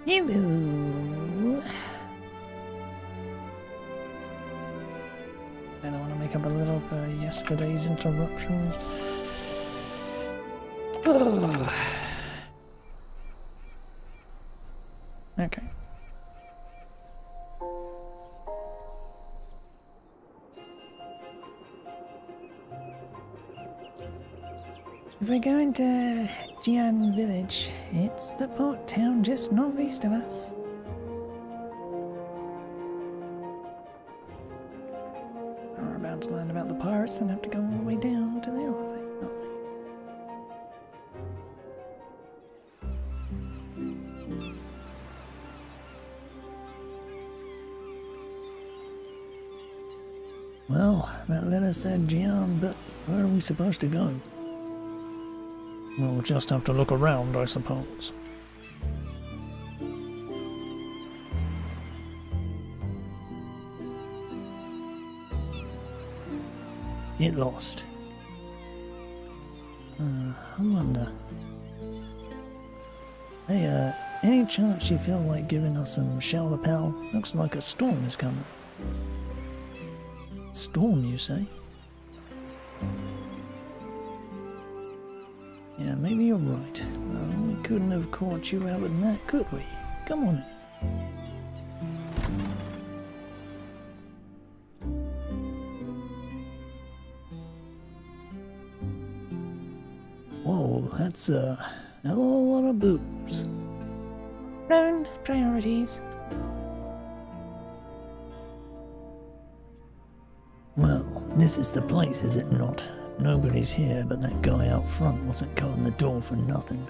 Hello. I don't want to make up a little for yesterday's interruptions. Ugh. Okay. If we're going to Jian Village, it's the port town just northeast of us. We're about to learn about the pirates and have to go all the way down to the other thing, aren't we? Well, that letter said Jian, but where are we supposed to go? We'll just have to look around, I suppose. Get lost. I wonder. Hey, any chance you feel like giving us some shelter, pal? Looks like a storm is coming. Storm, you say? Yeah, maybe you're right. Well, we couldn't have caught you out in that, could we? Come on in. Whoa, that's a hell of a lot of booze. Wrong priorities. Well, this is the place, is it not? Nobody's here, but that guy out front wasn't guarding the door for nothing.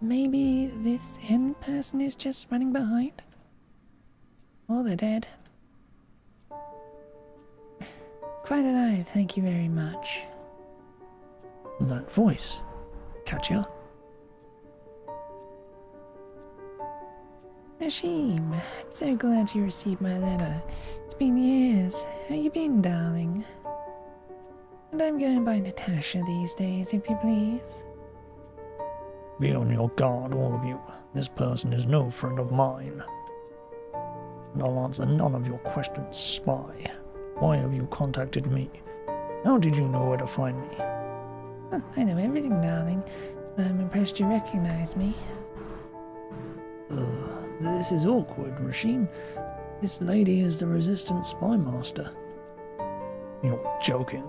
Maybe this end person is just running behind? Or they're dead. Quite alive, thank you very much. That voice. Catch ya? Rashim, I'm so glad you received my letter. It's been years. How you been, darling? And I'm going by Natasha these days, if you please. Be on your guard, all of you. This person is no friend of mine. And I'll answer none of your questions, spy. Why have you contacted me? How did you know where to find me? Oh, I know everything, darling. I'm impressed you recognize me. This is awkward, Rashim. This lady is the Resistance Spy Master. You're joking.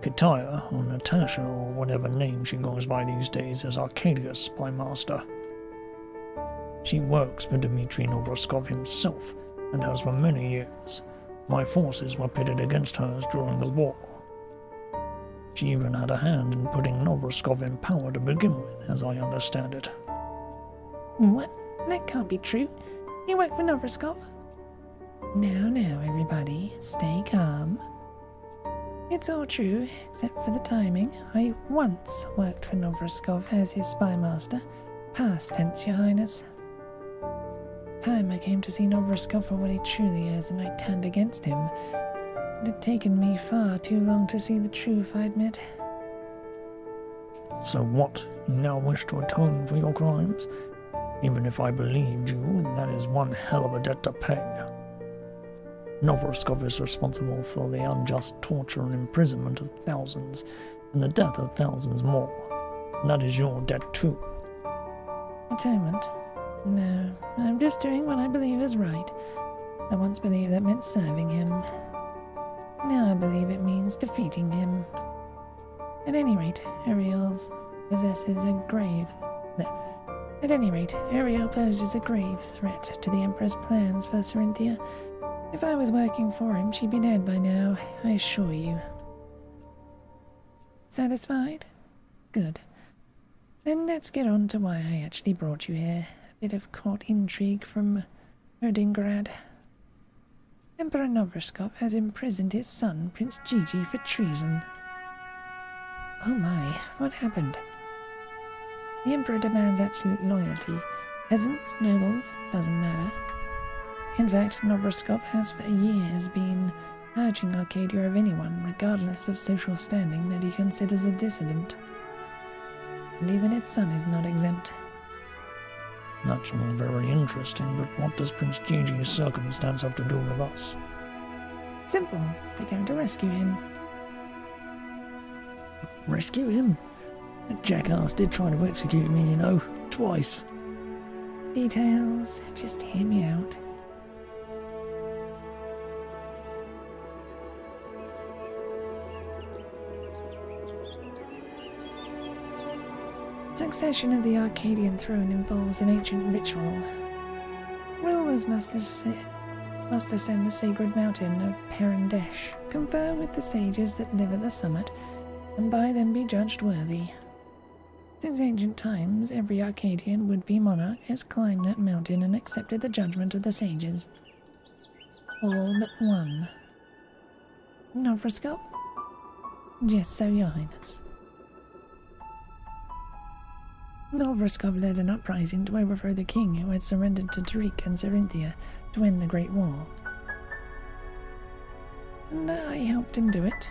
Kitaya, or Natasha, or whatever name she goes by these days, is Arcadia's Spy Master. She works for Dmitry Novoskov himself, and has for many years. My forces were pitted against hers during the war. She even had a hand in putting Novoskov in power to begin with, as I understand it. What? That can't be true. You work for Novoskov? Now, everybody, stay calm. It's all true, except for the timing. I once worked for Novoskov as his spy master. Past tense, Your Highness. Time I came to see Novoskov for what he truly is, and I turned against him. It had taken me far too long to see the truth, I admit. So what? You now wish to atone for your crimes? Even if I believed you, that is one hell of a debt to pay. Novoskov is responsible for the unjust torture and imprisonment of thousands, and the death of thousands more. That is your debt too. Atonement? No, I'm just doing what I believe is right. I once believed that meant serving him. Now I believe it means defeating him. At any rate, Ariel poses a grave threat to the Emperor's plans for Corinthia. If I was working for him, she'd be dead by now, I assure you. Satisfied? Good. Then let's get on to why I actually brought you here. A bit of court intrigue from Erdingrad. Emperor Novoskov has imprisoned his son, Prince Gigi, for treason. Oh my, what happened? The Emperor demands absolute loyalty. Peasants, nobles, doesn't matter. In fact, Novoskov has for years been purging Arcadia of anyone, regardless of social standing, that he considers a dissident. And even his son is not exempt. That's all very interesting, but what does Prince Gigi's circumstance have to do with us? Simple. We're going to rescue him. Rescue him? That jackass did try to execute me, you know, twice. Details. Just hear me out. Succession of the Arcadian throne involves an ancient ritual. Rulers must ascend the sacred mountain of Perendesh, confer with the sages that live at the summit, and by them be judged worthy. Since ancient times, every Arcadian would-be monarch has climbed that mountain and accepted the judgment of the sages. All but one. Novroskop? Just so, Your Highness. Novroskop led an uprising to overthrow the king who had surrendered to Tariq and Cerinthia to end the Great War. And I helped him do it.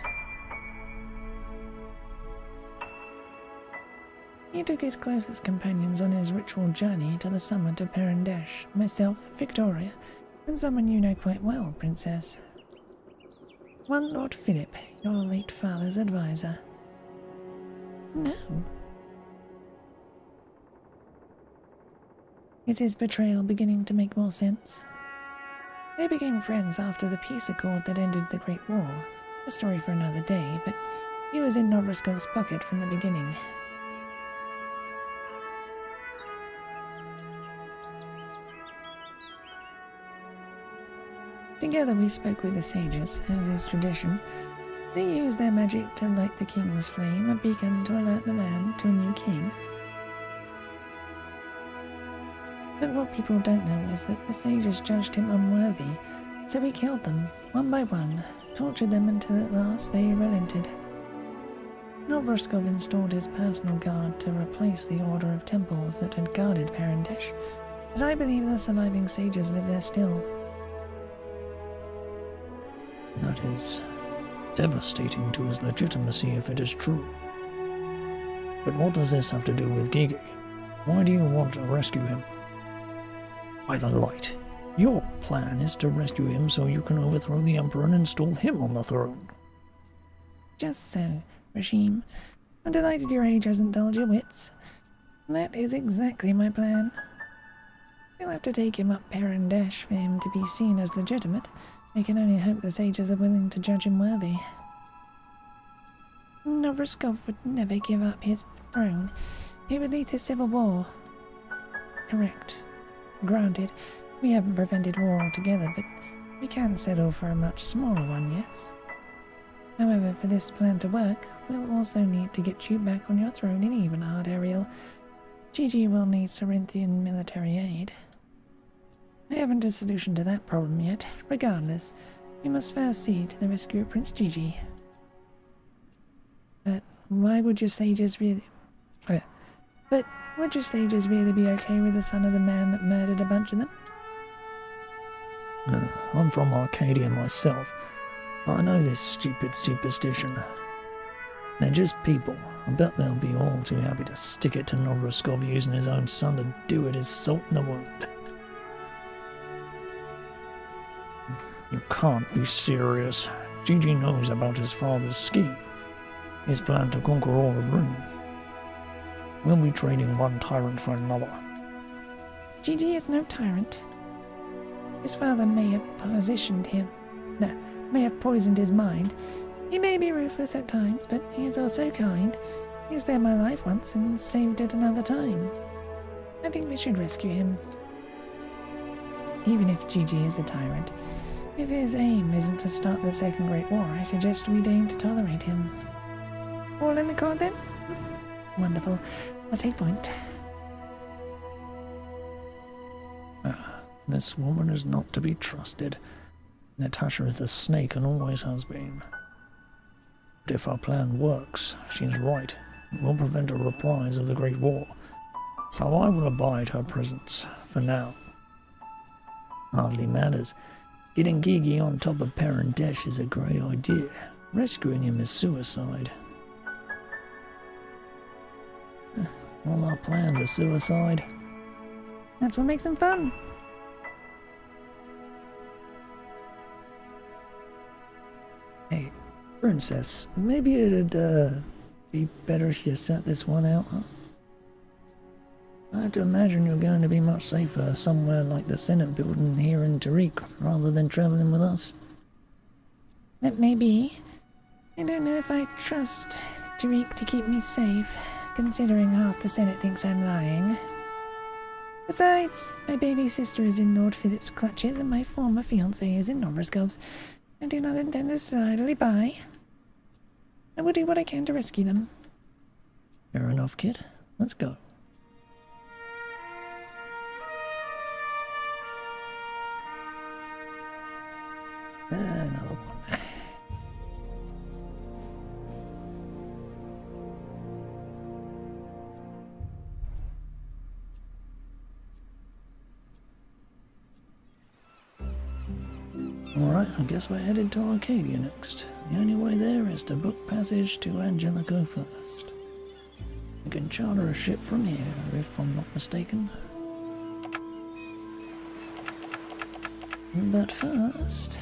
He took his closest companions on his ritual journey to the summit of Perendesh, myself, Victoria, and someone you know quite well, Princess. One Lord Philip, your late father's advisor. No. Is his betrayal beginning to make more sense? They became friends after the peace accord that ended the Great War. A story for another day, but he was in Novroskop's pocket from the beginning. Together we spoke with the sages, as is tradition. They used their magic to light the king's flame, a beacon to alert the land to a new king. But what people don't know is that the sages judged him unworthy, so he killed them, one by one, tortured them until at last they relented. Novroskop installed his personal guard to replace the order of temples that had guarded Perendesh, but I believe the surviving sages live there still. That is devastating to his legitimacy if it is true. But what does this have to do with Gigi? Why do you want to rescue him? By the light, your plan is to rescue him so you can overthrow the Emperor and install him on the throne. Just so, Regime. I'm delighted your age hasn't dulled your wits. That is exactly my plan. We'll have to take him up Perendesh for him to be seen as legitimate. We can only hope the sages are willing to judge him worthy. Novroskop would never give up his throne. It would lead to civil war. Correct. Granted, we haven't prevented war altogether, but we can settle for a much smaller one, yes? However, for this plan to work, we'll also need to get you back on your throne in Evenhard, Ariel. Gigi will need Cerinthian military aid. I haven't a solution to that problem yet. Regardless, we must first see to the rescue of Prince Gigi. But why would your sages really... would your sages really be okay with the son of the man that murdered a bunch of them? I'm from Arcadia myself. I know this stupid superstition. They're just people. I bet they'll be all too happy to stick it to Novroskop using his own son to do it as salt in the wound. You can't be serious. Gigi knows about his father's scheme. His plan to conquer all of Rome. We'll be trading one tyrant for another. Gigi is no tyrant. His father may have poisoned his mind. He may be ruthless at times, but he is also kind. He spared my life once and saved it another time. I think we should rescue him. Even if Gigi is a tyrant, if his aim isn't to start the Second Great War, I suggest we deign to tolerate him. All in accord then? Wonderful. I'll take point. This woman is not to be trusted. Natasha is a snake and always has been. But if our plan works, she's right. It will prevent a reprise of the Great War. So I will abide her presence, for now. Hardly matters. Getting Gigi on top of Perendesh is a great idea. Rescuing him is suicide. All our plans are suicide. That's what makes them fun. Hey, Princess, maybe it'd be better if you sat this one out, huh? I have to imagine you're going to be much safer somewhere like the Senate building here in Tariq rather than traveling with us. That may be. I don't know if I trust Tariq to keep me safe, considering half the Senate thinks I'm lying. Besides, my baby sister is in Lord Philip's clutches and my former fiancé is in Novroskov's. I do not intend to sit idly by. I will do what I can to rescue them. Fair enough, kid. Let's go. Another one. Alright, I guess we're headed to Arcadia next. The only way there is to book passage to Angelico first. We can charter a ship from here, if I'm not mistaken. But first...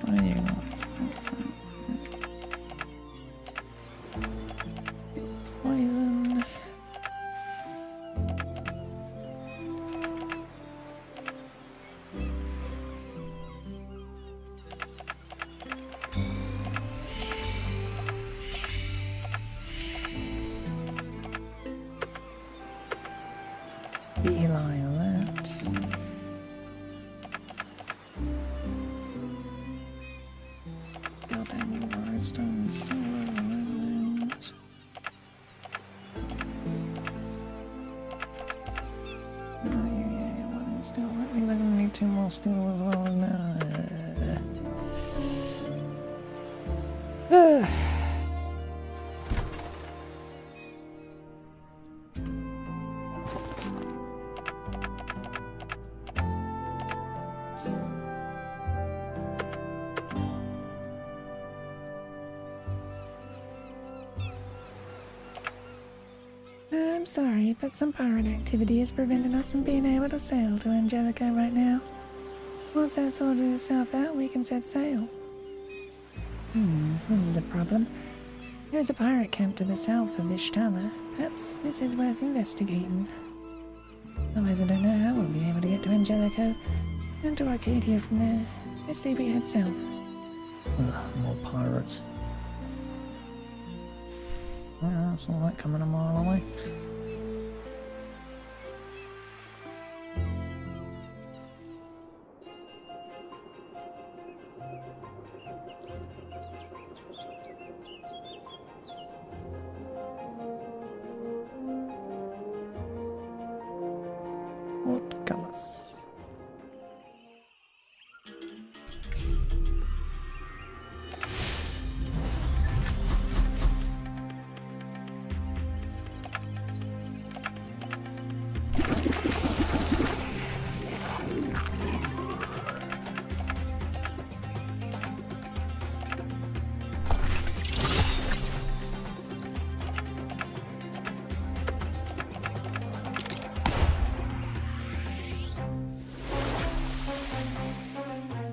What are you not? Poison... Beeline that. Goddamn Rhinestone silver levels. Oh yeah, one in steel. That means I'm gonna need 2 more steel as well now. I'm sorry, but some pirate activity is preventing us from being able to sail to Angelica right now. Once that's sorted itself out, we can set sail. This is a problem. There is a pirate camp to the south of Ishtala. Perhaps this is worth investigating. Otherwise, I don't know how we'll be able to get to Angelico and to Arcadia from there. I say we head south. More pirates. Yeah, it's all that coming a mile away. What colors?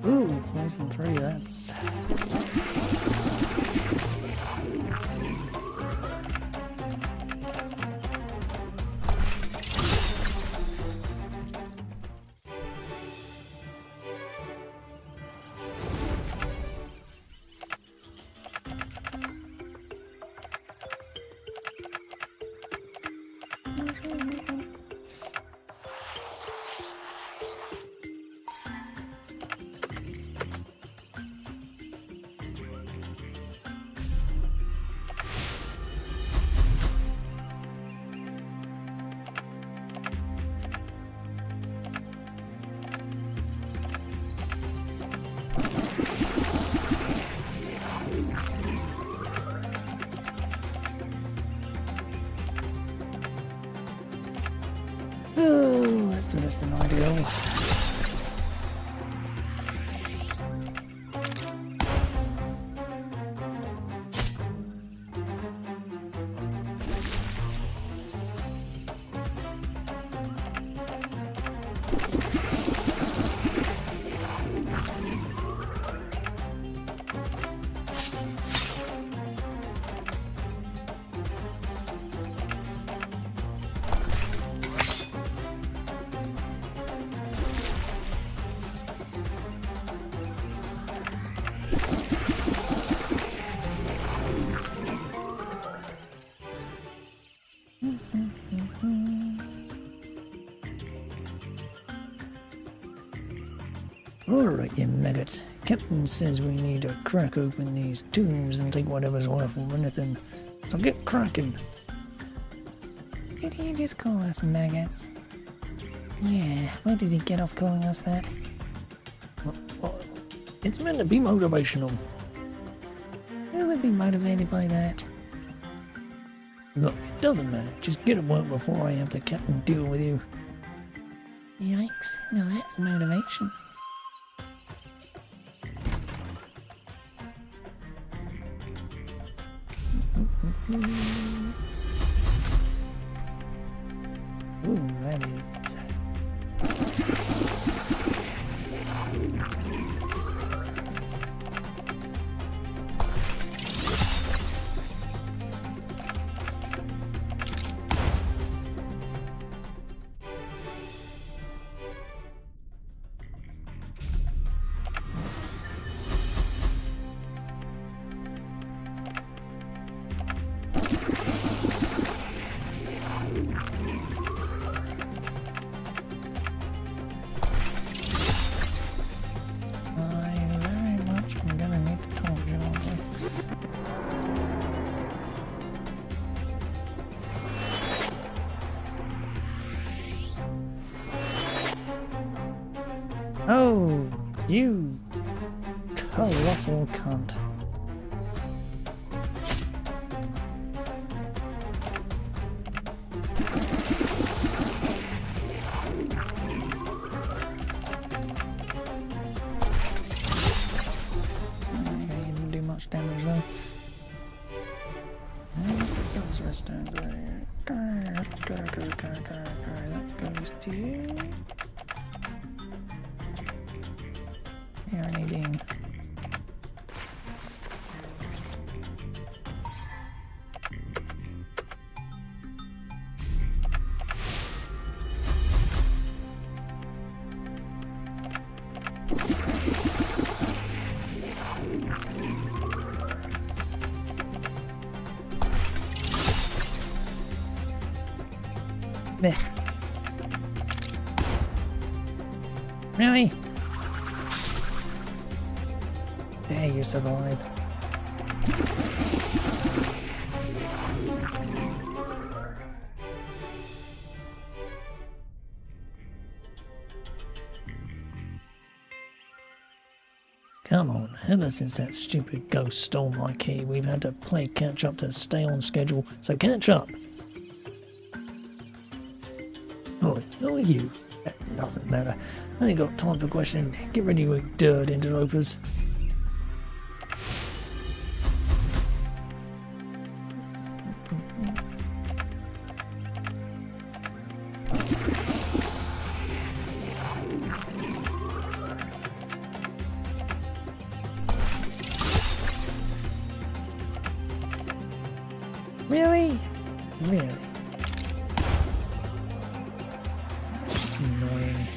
Ooh, poison 3, that's... Oh, that's less than ideal. You maggots. Captain says we need to crack open these tombs and take whatever's worth or anything. So get cracking. Did he just call us maggots? Yeah, where did he get off calling us that? Well, it's meant to be motivational. Who would be motivated by that? Look, it doesn't matter. Just get to work before I have to captain deal with you. Yikes, now that's motivation. Ooh, that is... I'm gonna need to talk to you all this. Oh, you colossal cunt. Didn't do much damage though. There's the Sun's Restaurant there. That goes to you. Here, Nadine. Meh. Really? Dare you survive? Come on, ever since that stupid ghost stole my key, we've had to play catch up to stay on schedule, so catch up! Oh, who are you? That doesn't matter. I ain't got time for questioning. Get ready to eat dirt, interlopers. Really? Really? Annoying.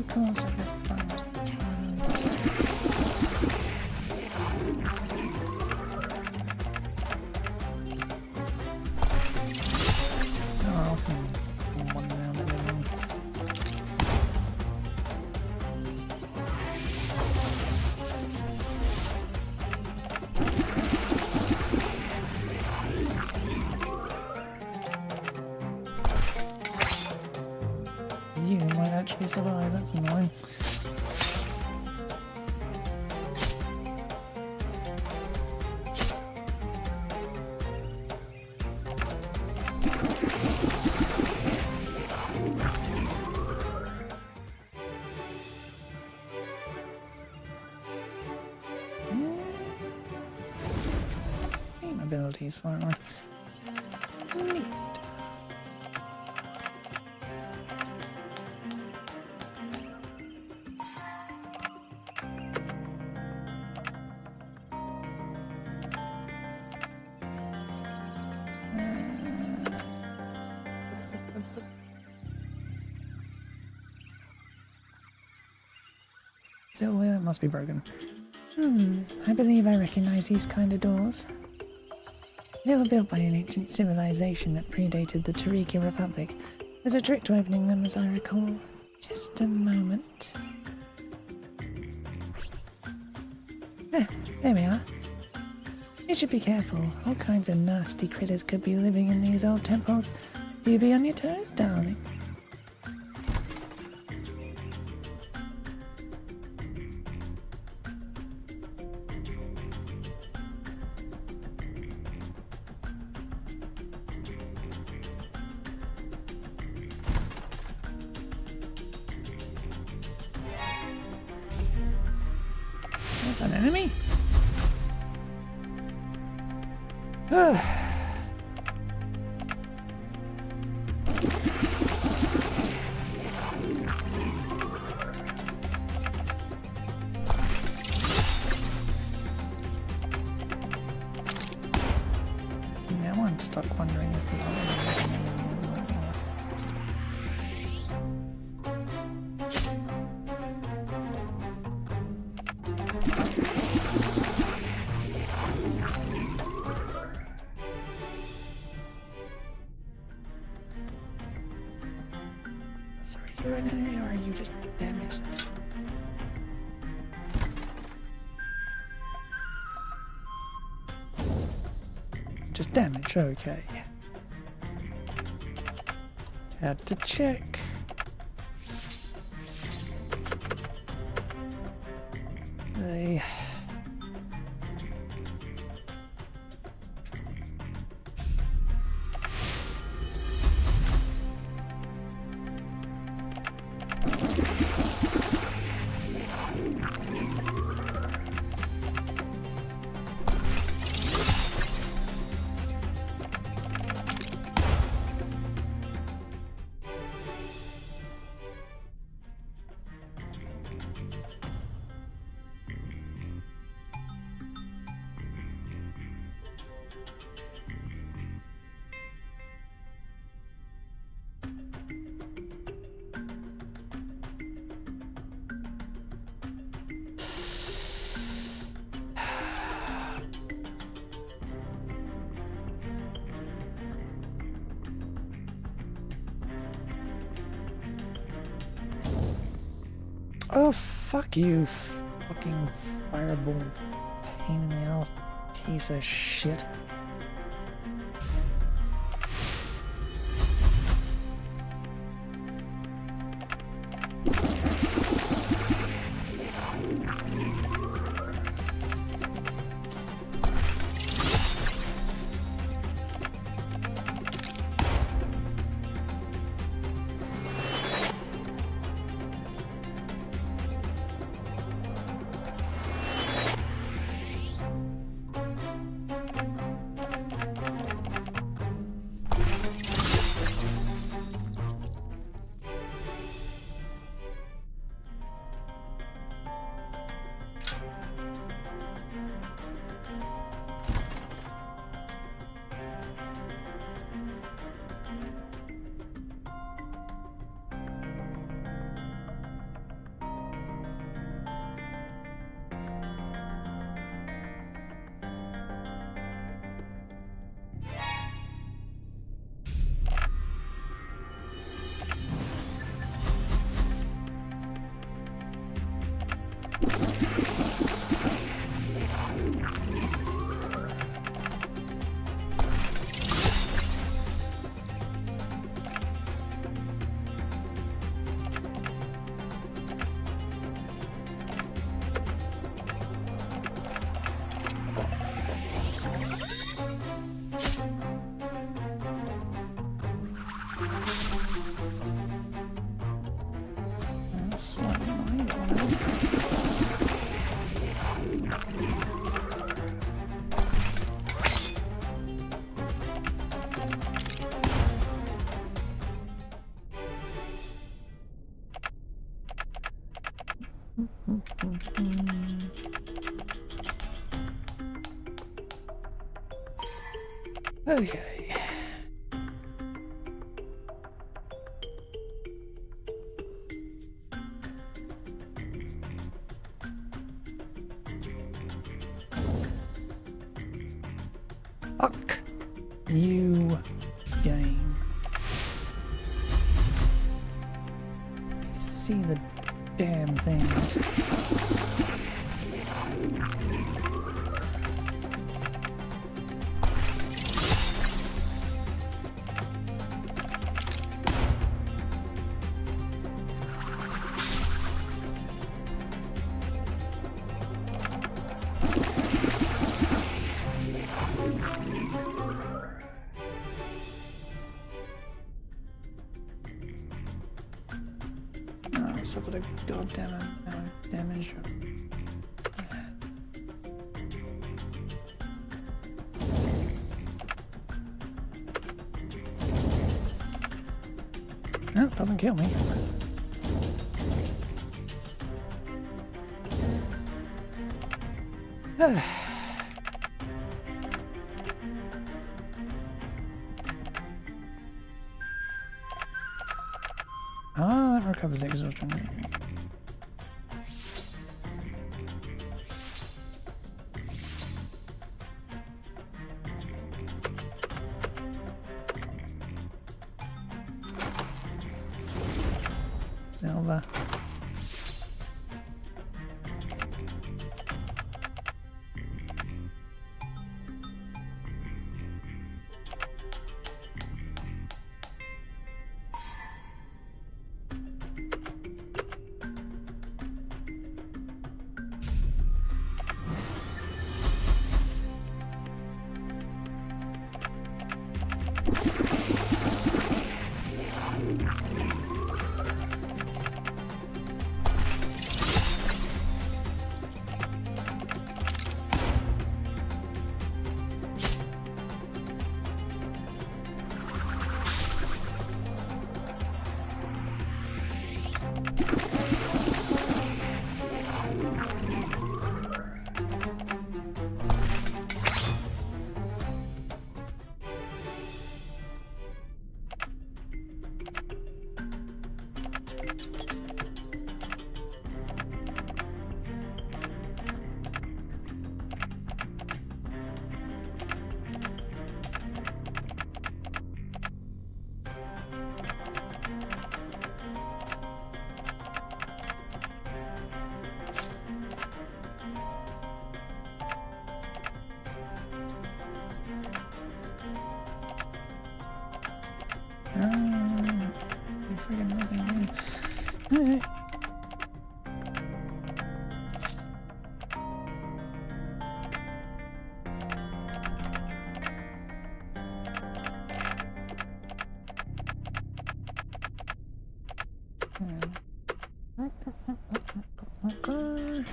Of course, I've got farmers. Oh, one round everything. You might actually survive, that's annoying. Game abilities finally. Neat. So, it must be broken. I believe I recognize these kind of doors. They were built by an ancient civilization that predated the Tariki Republic. There's a trick to opening them, as I recall. Just a moment. There we are. You should be careful. All kinds of nasty critters could be living in these old temples. Do you be on your toes, darling? That's an enemy? Now I'm stuck wondering if the other one is an enemy as well. So are you an enemy or are you just damaged? Just damage, okay. Had to check. They... Oh, fuck you, fucking fireball pain in the ass piece of shit. Okay. Fuck you, game. I see the damn things. Oh, suffered a goddamn amount of damage. No, it doesn't kill me. Ah, that recovers exhaustion. Silver. You friggin' nothing new. Okay.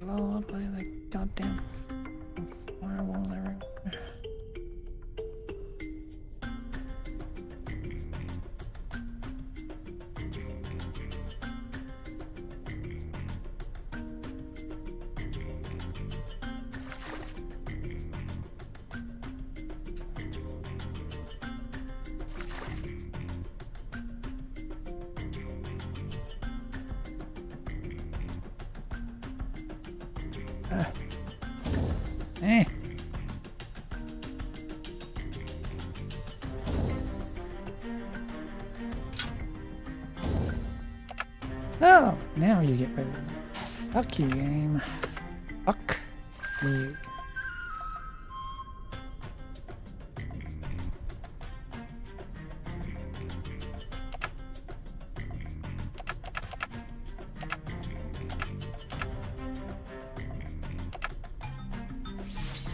Lord, play the goddamn firewall everywhere. Eh. Oh, now you get rid of them. Fuck you, game. Fuck you.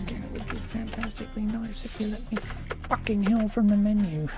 Again, it would be fantastically nice if you let me fucking hell from the menu.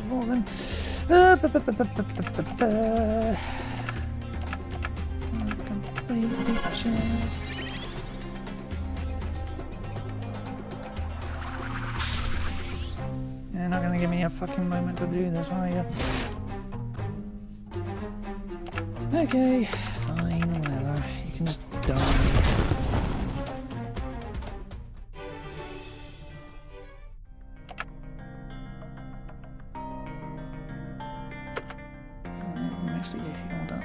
of all then. Complete piece of shit. You're not gonna give me a fucking moment to do this, are you? Okay, fine, whatever. You can just die. Most of you healed up.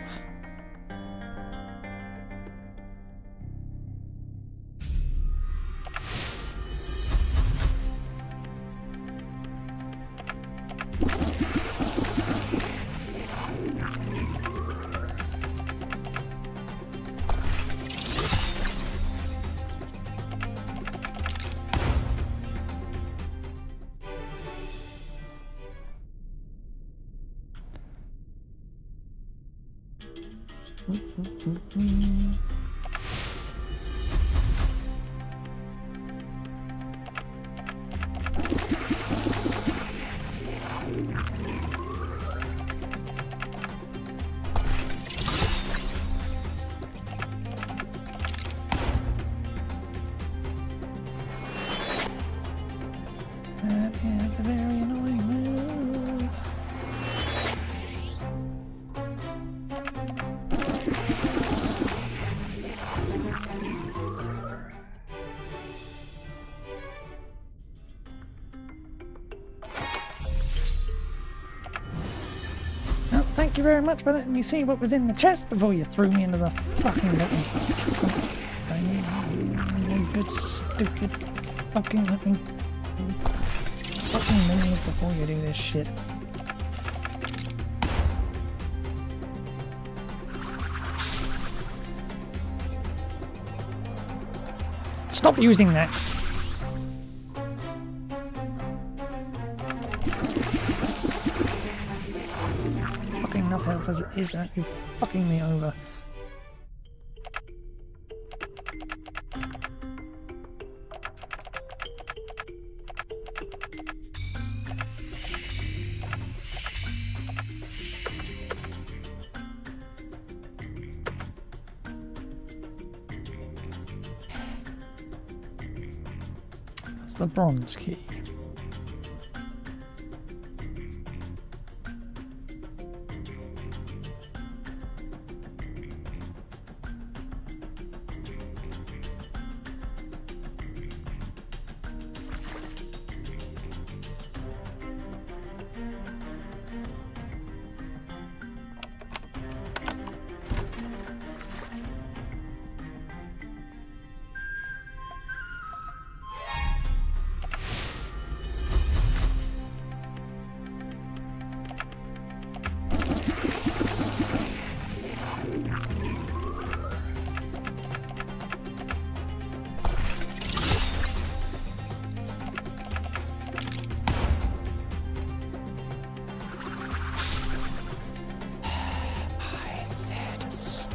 That is a very annoying move. Well, thank you very much for letting me see what was in the chest before you threw me into the fucking little good stupid fucking looking fucking minis before you do this shit. Stop using that! Fucking enough health as it is that you fucking me over. That's the bronze key.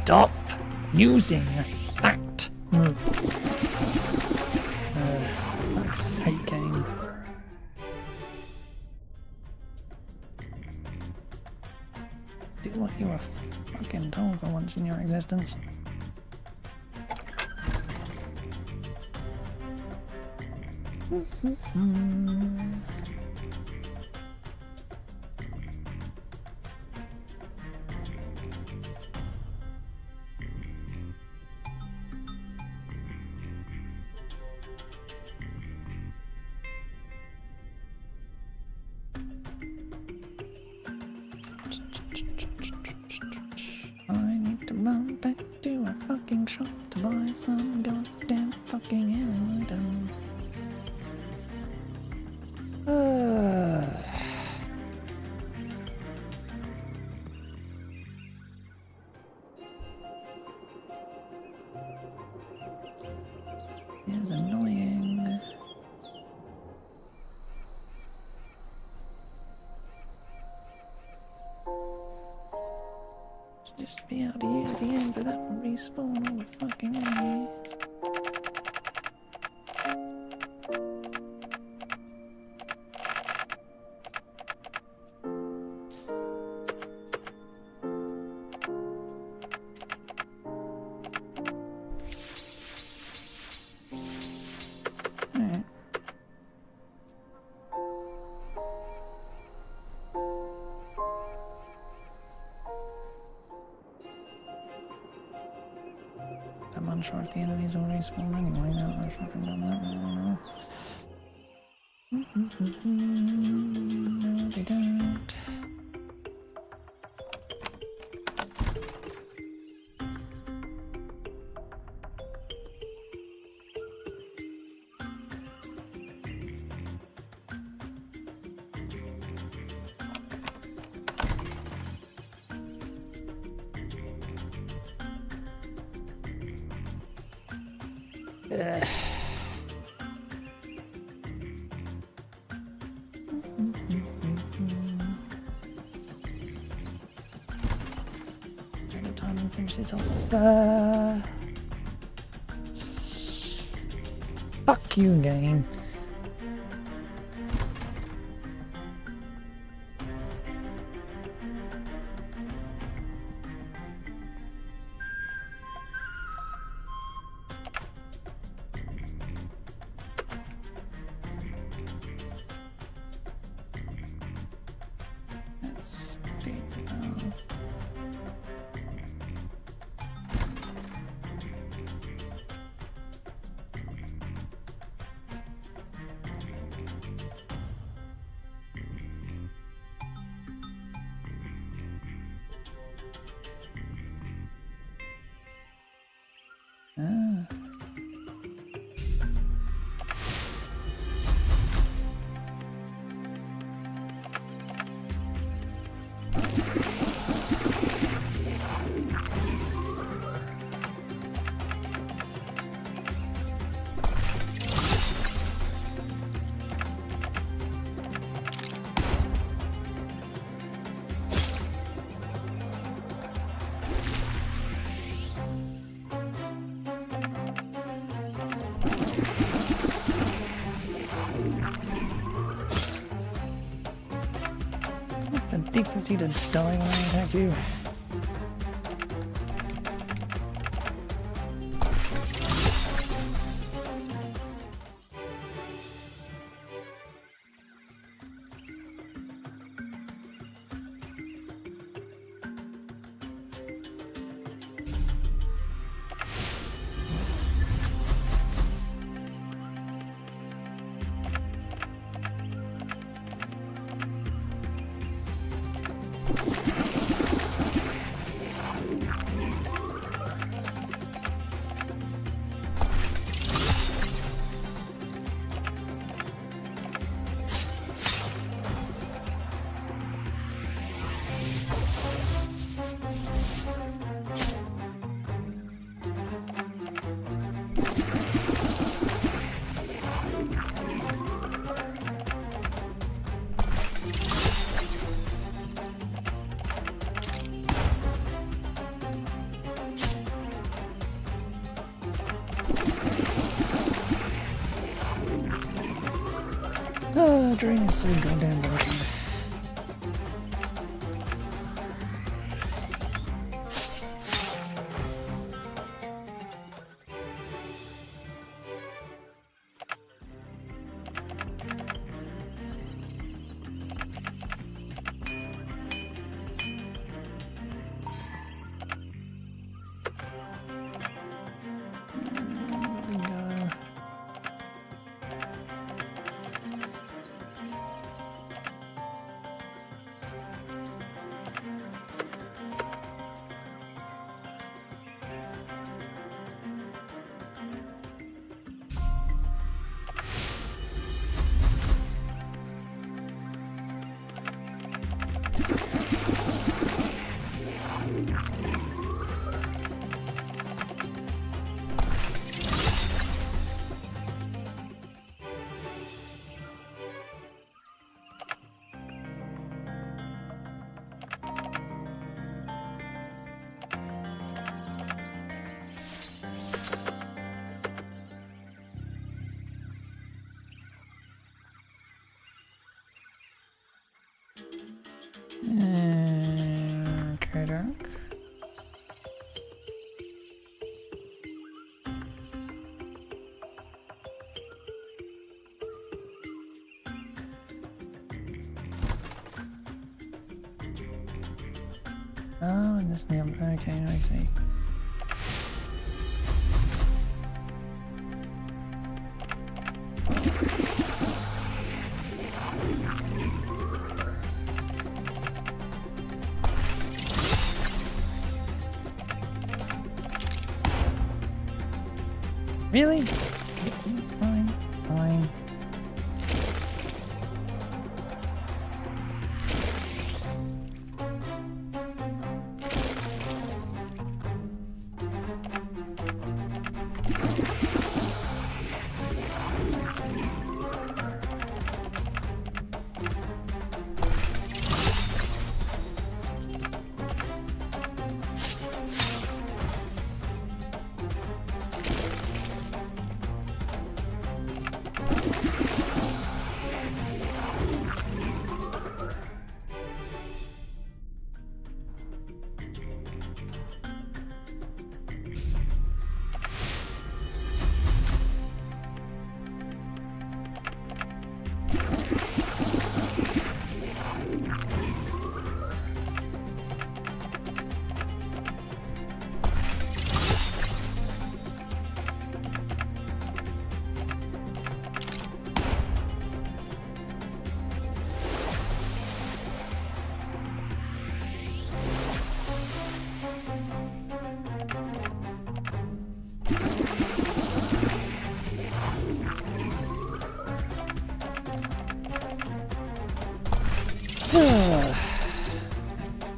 Stop using that move. Fuck's sake, game. Do what you were fucking told for once in your existence. I need to run back to a fucking shop to buy some goddamn fucking items. It's annoying. Just be able to use the end, but that would respawn all the fucking enemies. this one anyway. Now that I've fucking done that. No, they don't. End of time and finish this off. Fuck you, game. Let's take the path. Ah. The decency to die when I attack you. Oh, drain is so goddamn broken. Okay, Doc. Oh, and this nail. Okay, I see. Really? Fine, fine.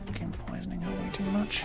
Fucking poisoning her way too much.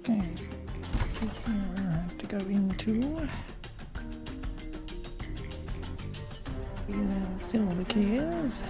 Okay, so let's see here where I have to go into. Where the silver key is.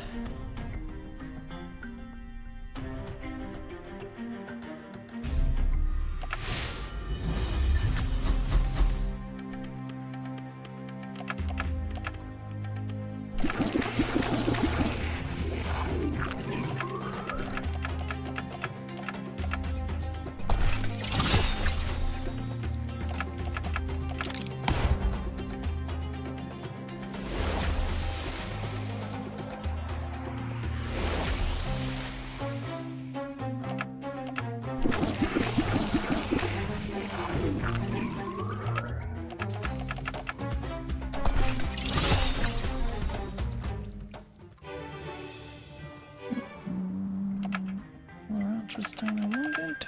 Interesting, I wanted.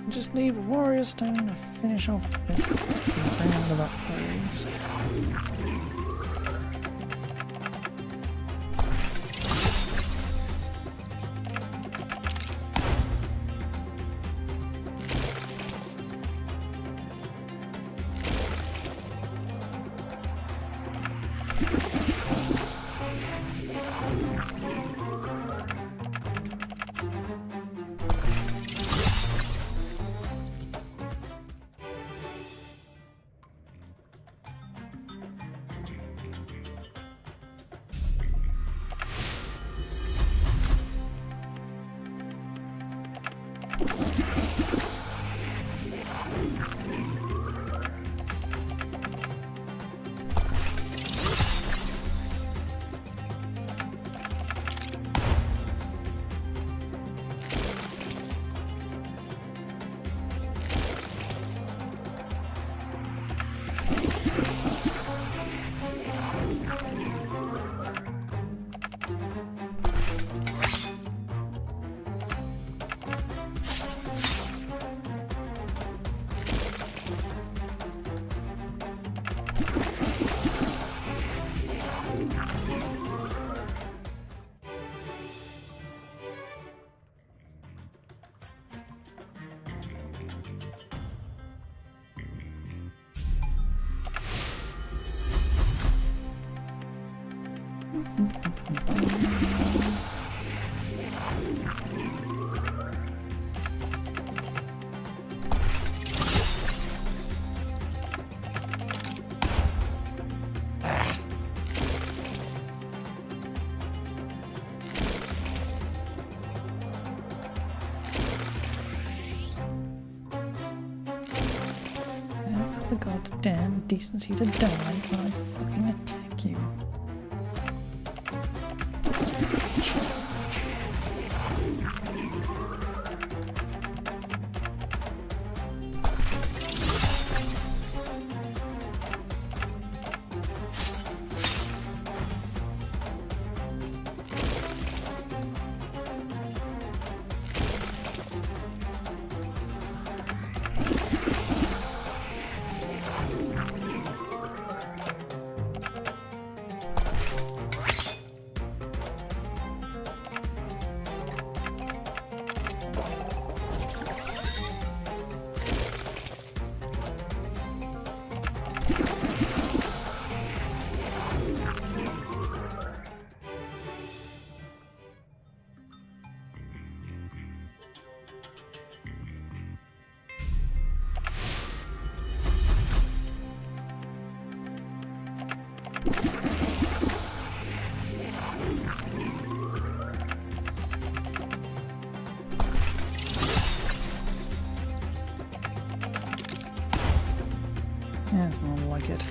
Just need a warrior stone to finish off this round of upgrades. Have the goddamn decency to die when I fucking attack you. That's more like it.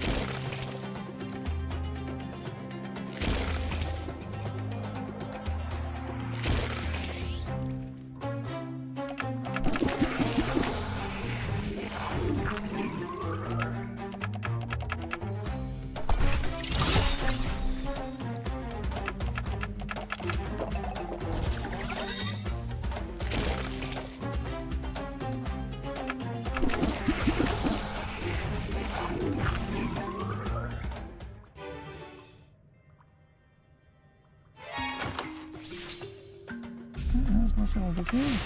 That's myself again.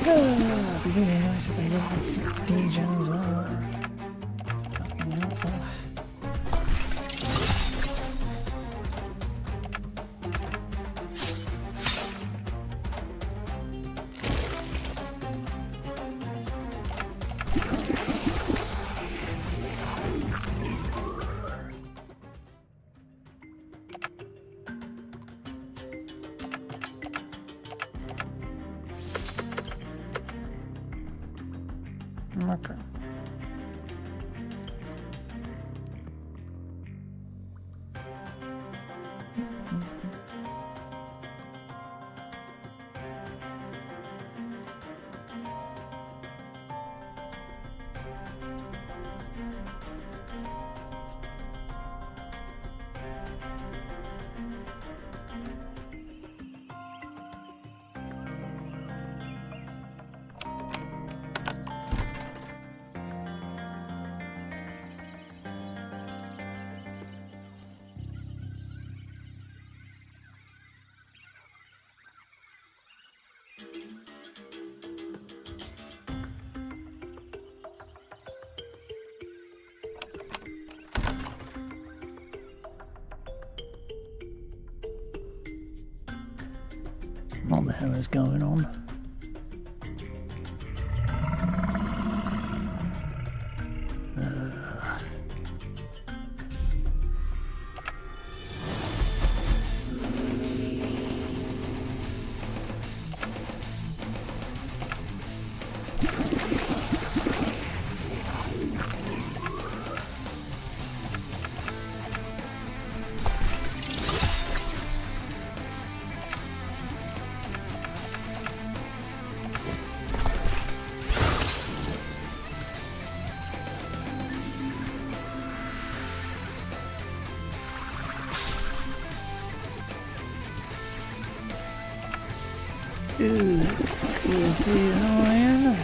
It'd be really nice if they did degen as well. Fucking helpful. Okay. What the hell is going on? Ooh, creepy lion.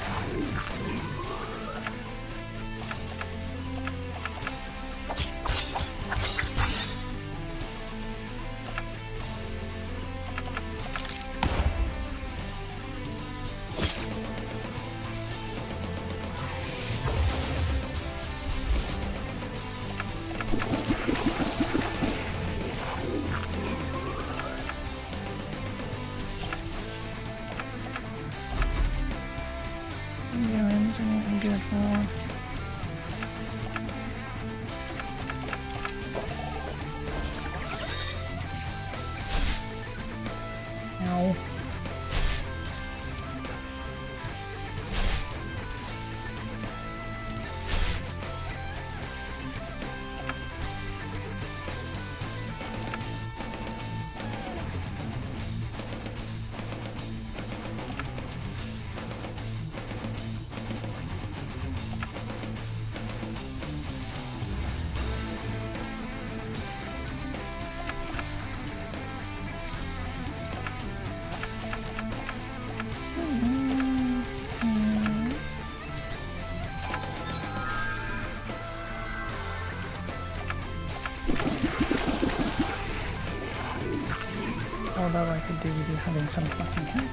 I'm good for. Ow. Although I could do with you having some fucking help.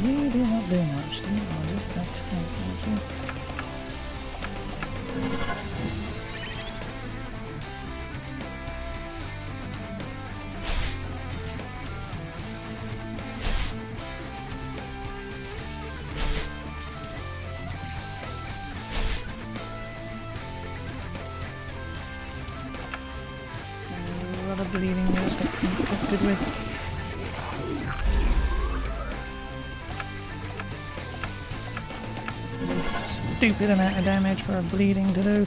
You do not do much, you are just a tank, aren't you? A lot of bleeding was got infected with. Stupid amount of damage for a bleeding to do.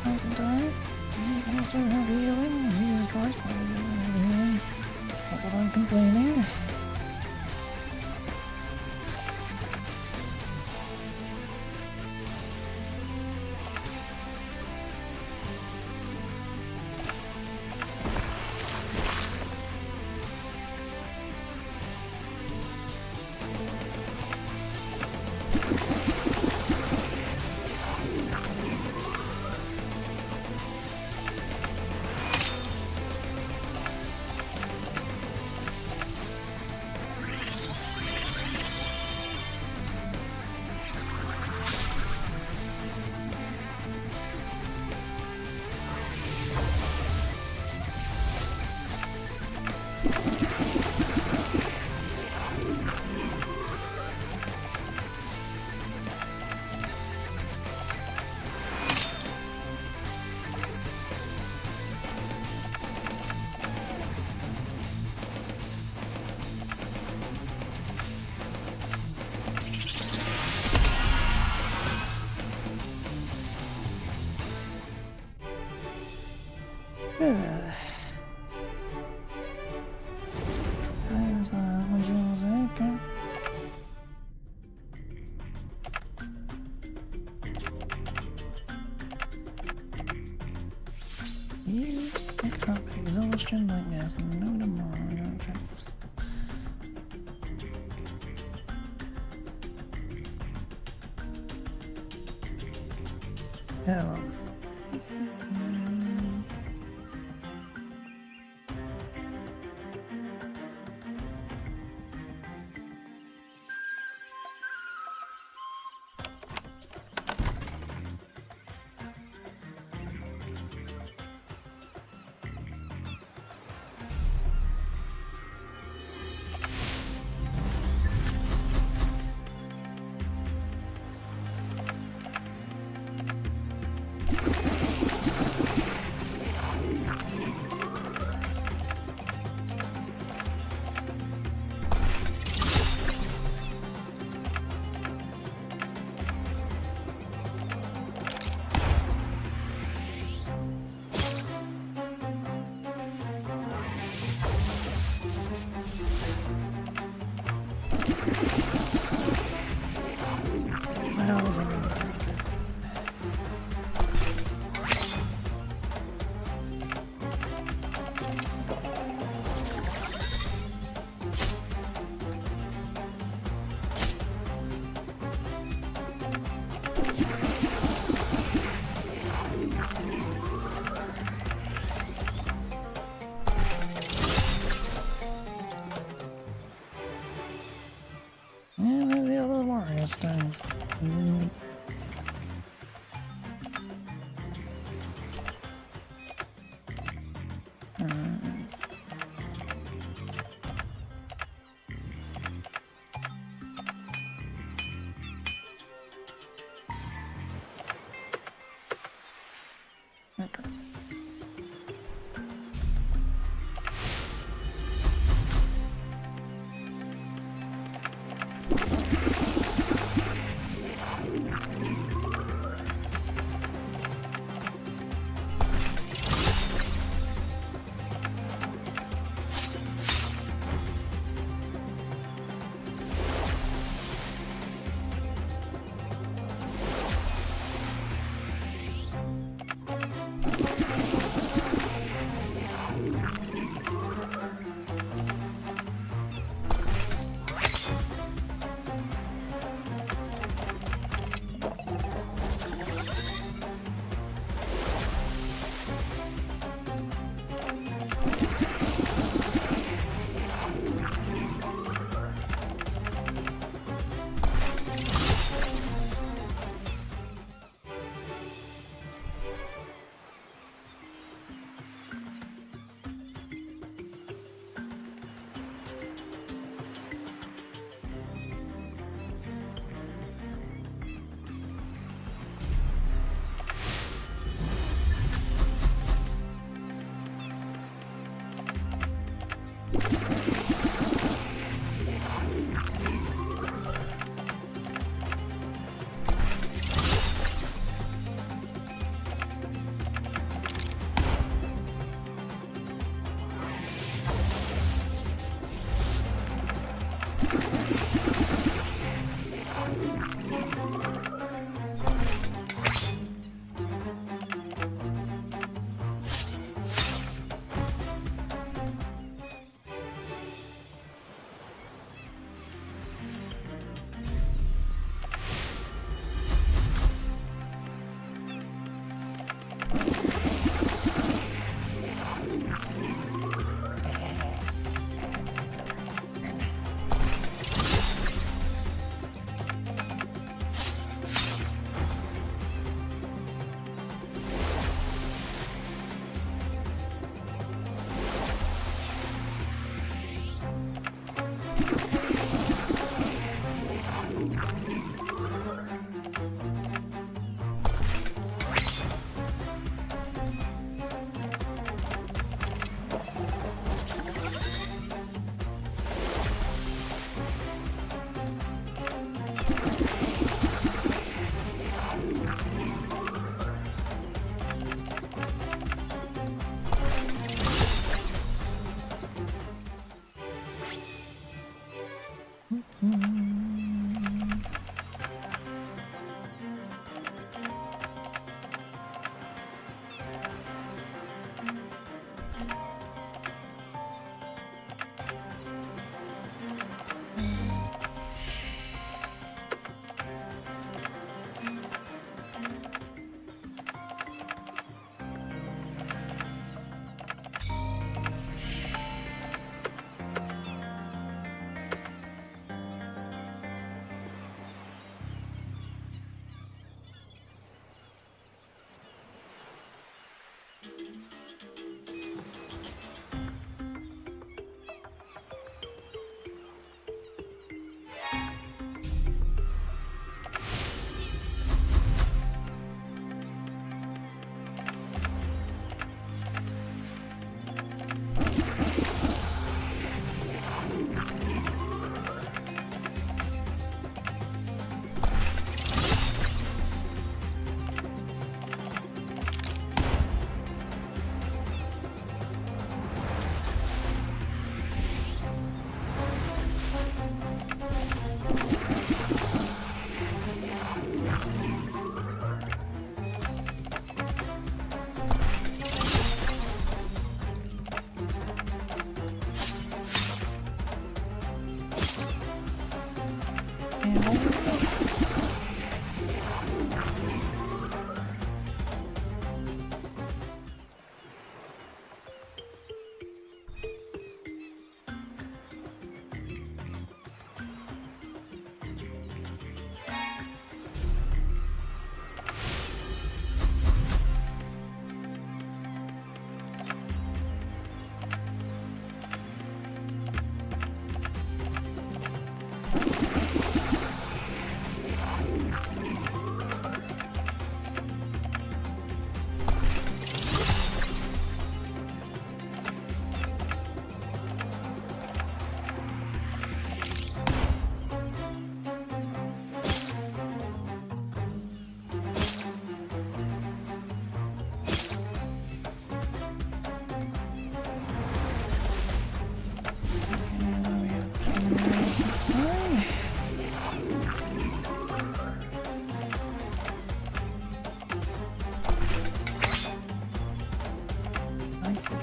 McIntyre. You also have healing. Jesus Christ, why does everyone have healing? Not that I'm complaining. That's fine. That one's yours, okay. You pick up exhaustion like this. No tomorrow, don't you? Hell.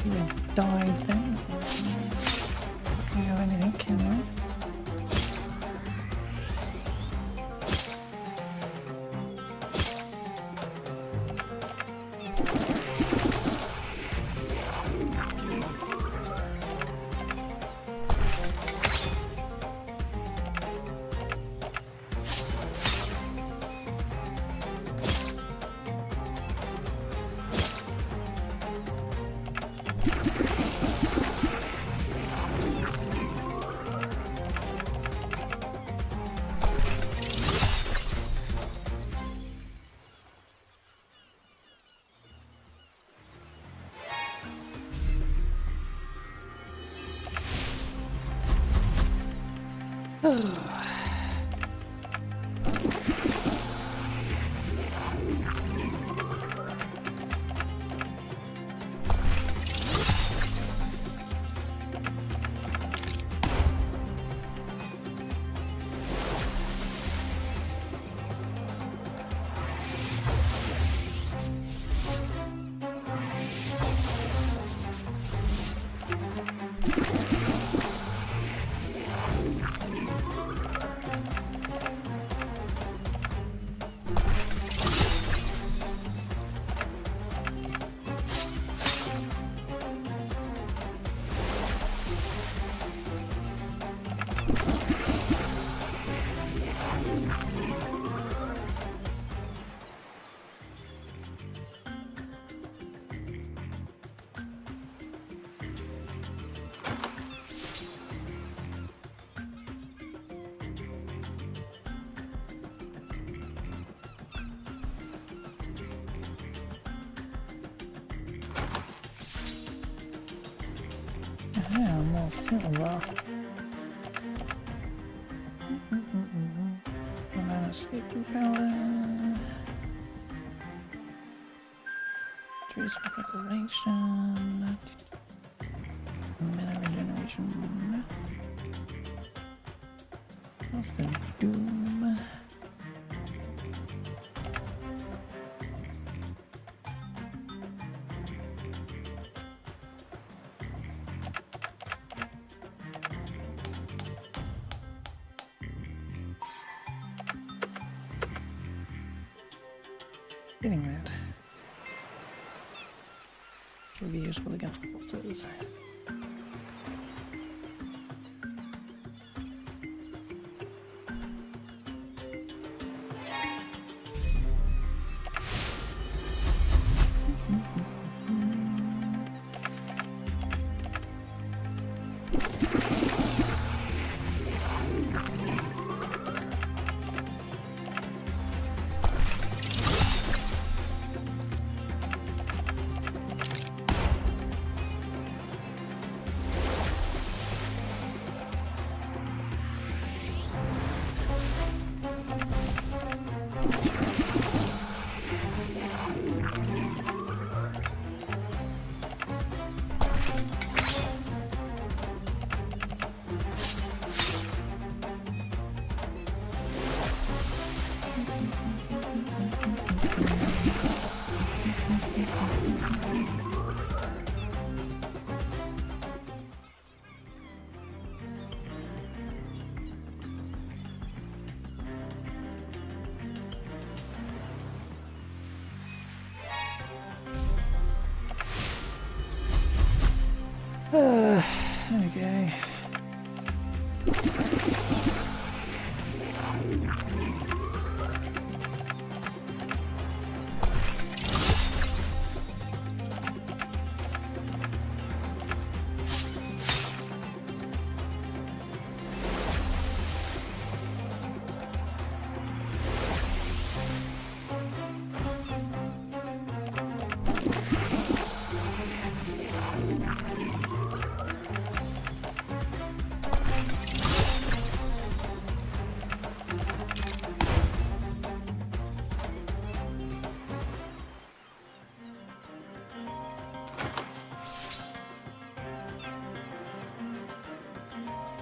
he had died then. Can't have anything, can I? Yeah, more silver. Banana sleeping powder. Trees for preparation. Mana regeneration. What's the doom? Getting that. Should be useful against bosses. Okay.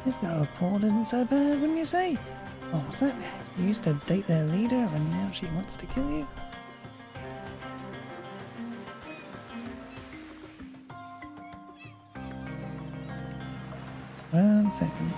This girl report isn't so bad, wouldn't you say? Oh, what's that? You used to date their leader and now she wants to kill you? 1 second.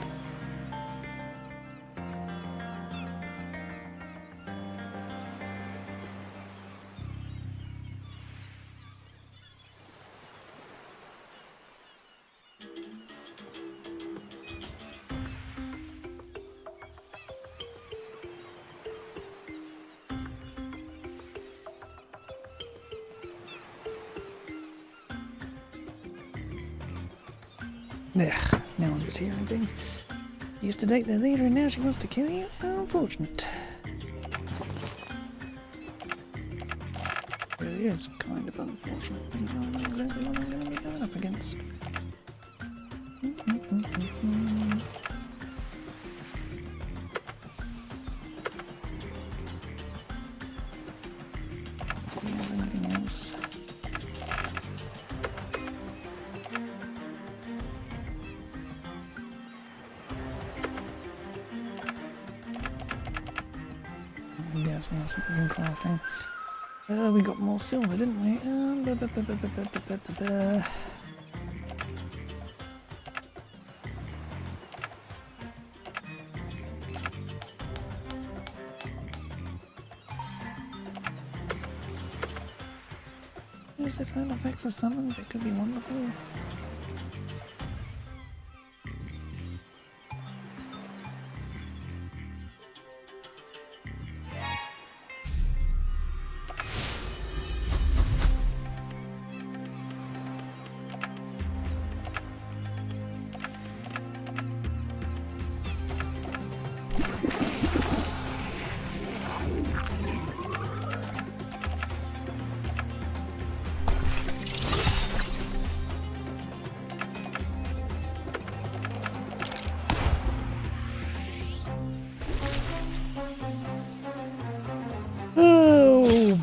Ugh, now I'm just hearing things. Used to date the leader and now she wants to kill you? How unfortunate. Really is kind of unfortunate. Doesn't know exactly what I'm going to be going up against. Do you have anything else? Yes, we have something in crafting. We got more silver, didn't we? If that affects the summons, it could be wonderful. Oh!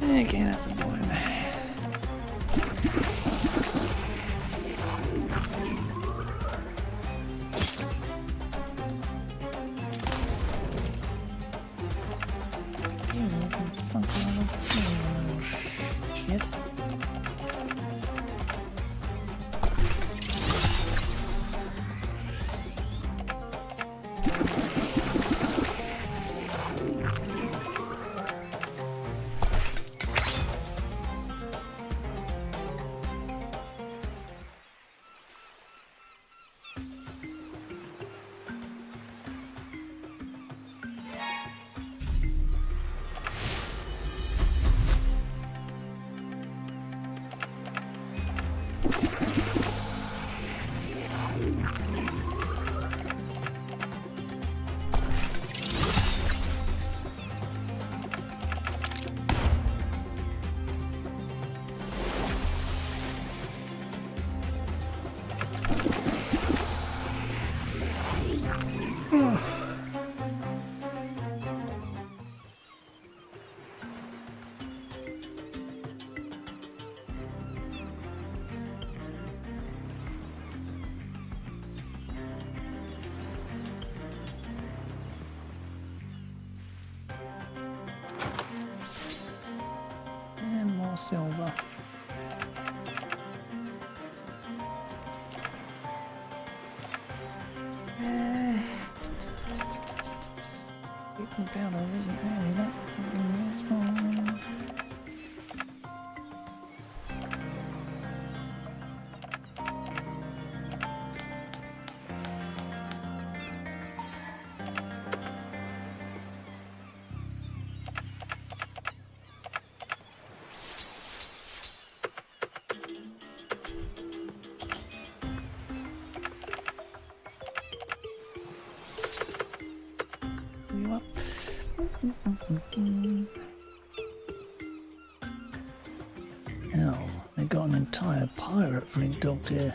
Okay, that's a boring. You can funky little shit. And more silver. Even powder isn't really that fucking useful. You up? Hell, they got an entire pirate fleet docked here.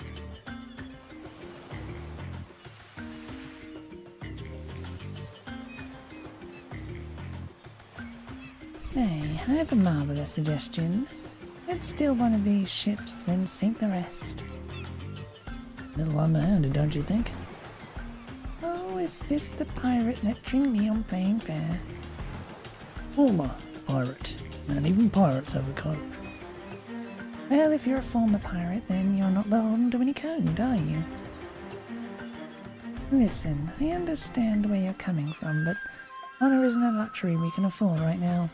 Say, I have a marvelous suggestion. Let's steal one of these ships, then sink the rest. A little underhanded, don't you think? Oh, is this the pirate lecturing me on playing fair? Former pirate. And even pirates have a code. Well, if you're a former pirate, then you're not beholden to any code, are you? Listen, I understand where you're coming from, but honor isn't a luxury we can afford right now.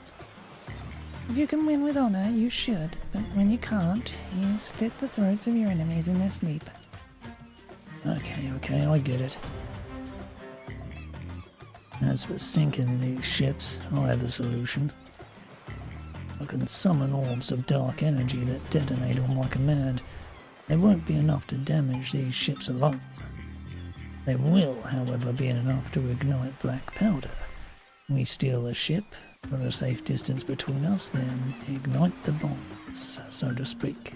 If you can win with honor, you should, but when you can't, you slit the throats of your enemies in their sleep. Okay, I get it. As for sinking these ships, I have a solution. I can summon orbs of dark energy that detonate on my command. They won't be enough to damage these ships alone. They will, however, be enough to ignite black powder. We steal a ship, put a safe distance between us, then ignite the bombs, so to speak.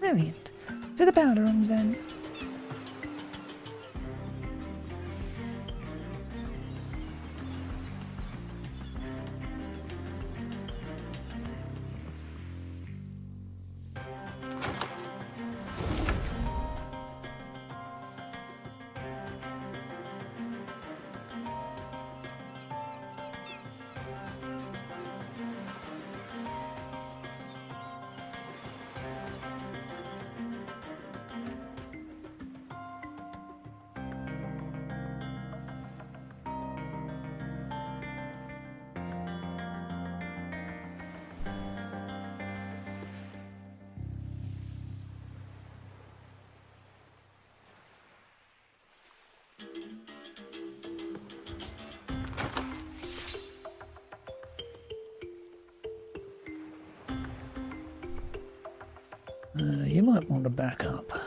Brilliant. To the powder rooms then. You might want to back up.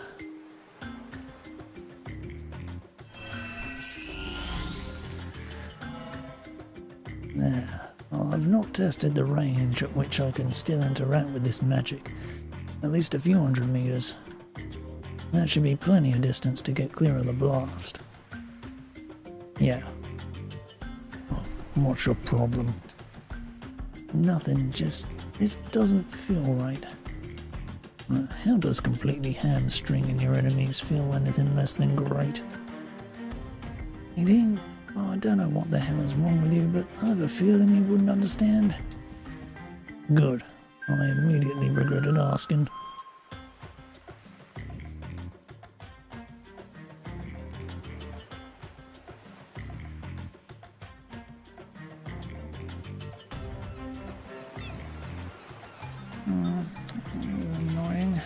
There. I've not tested the range at which I can still interact with this magic. At least a few hundred meters. That should be plenty of distance to get clear of the blast. Yeah. What's your problem? Nothing, just... this doesn't feel right. How does completely hamstringing your enemies feel anything less than great? Nadine, I don't know what the hell is wrong with you, but I have a feeling you wouldn't understand. Good. I immediately regretted asking. Annoying.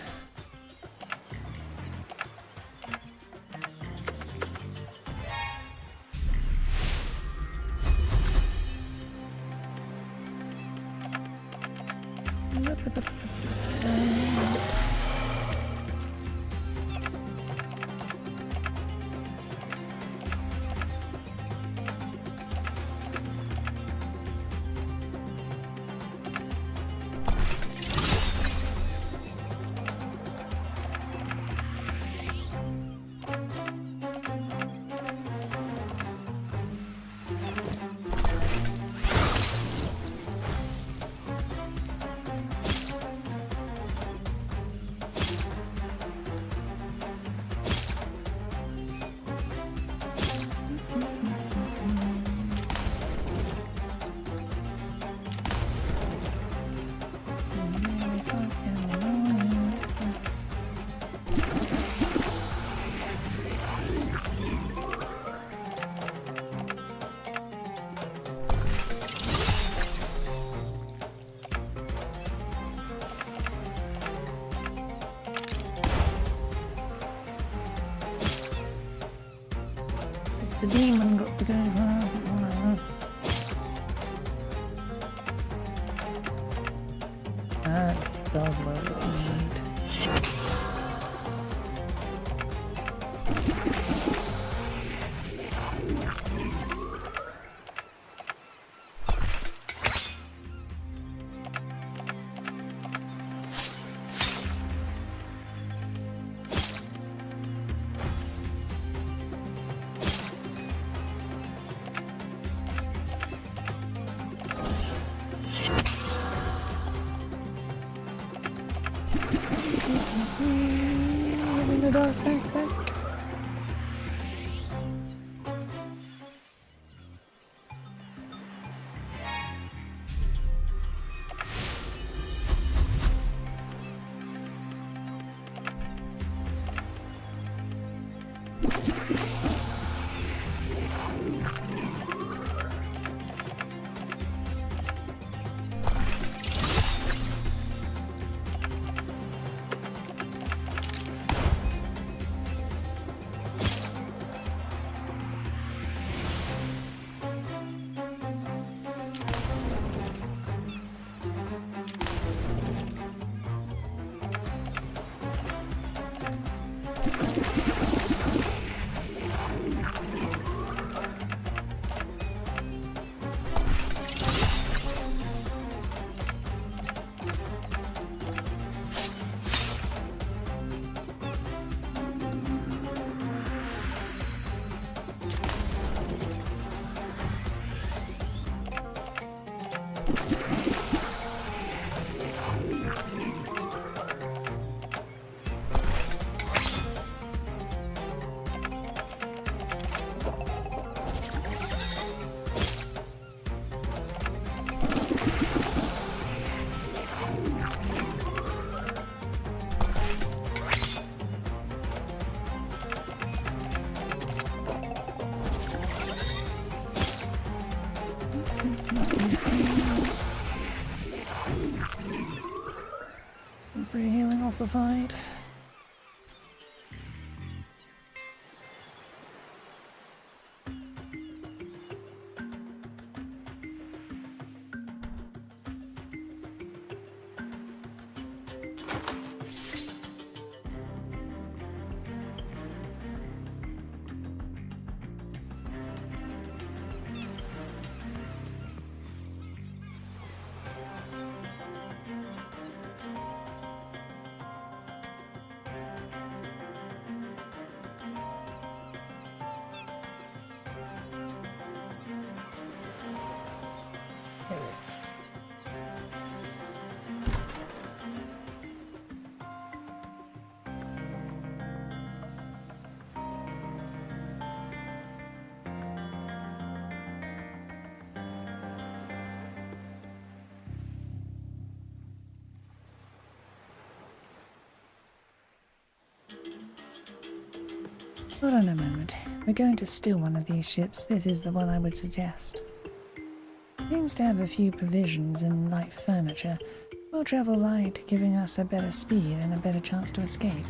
The demon got to go. That does look neat. In the dark backpack. Pretty healing off the fight. Hold on a moment. We're going to steal one of these ships. This is the one I would suggest. Seems to have a few provisions and light furniture. We'll travel light, giving us a better speed and a better chance to escape.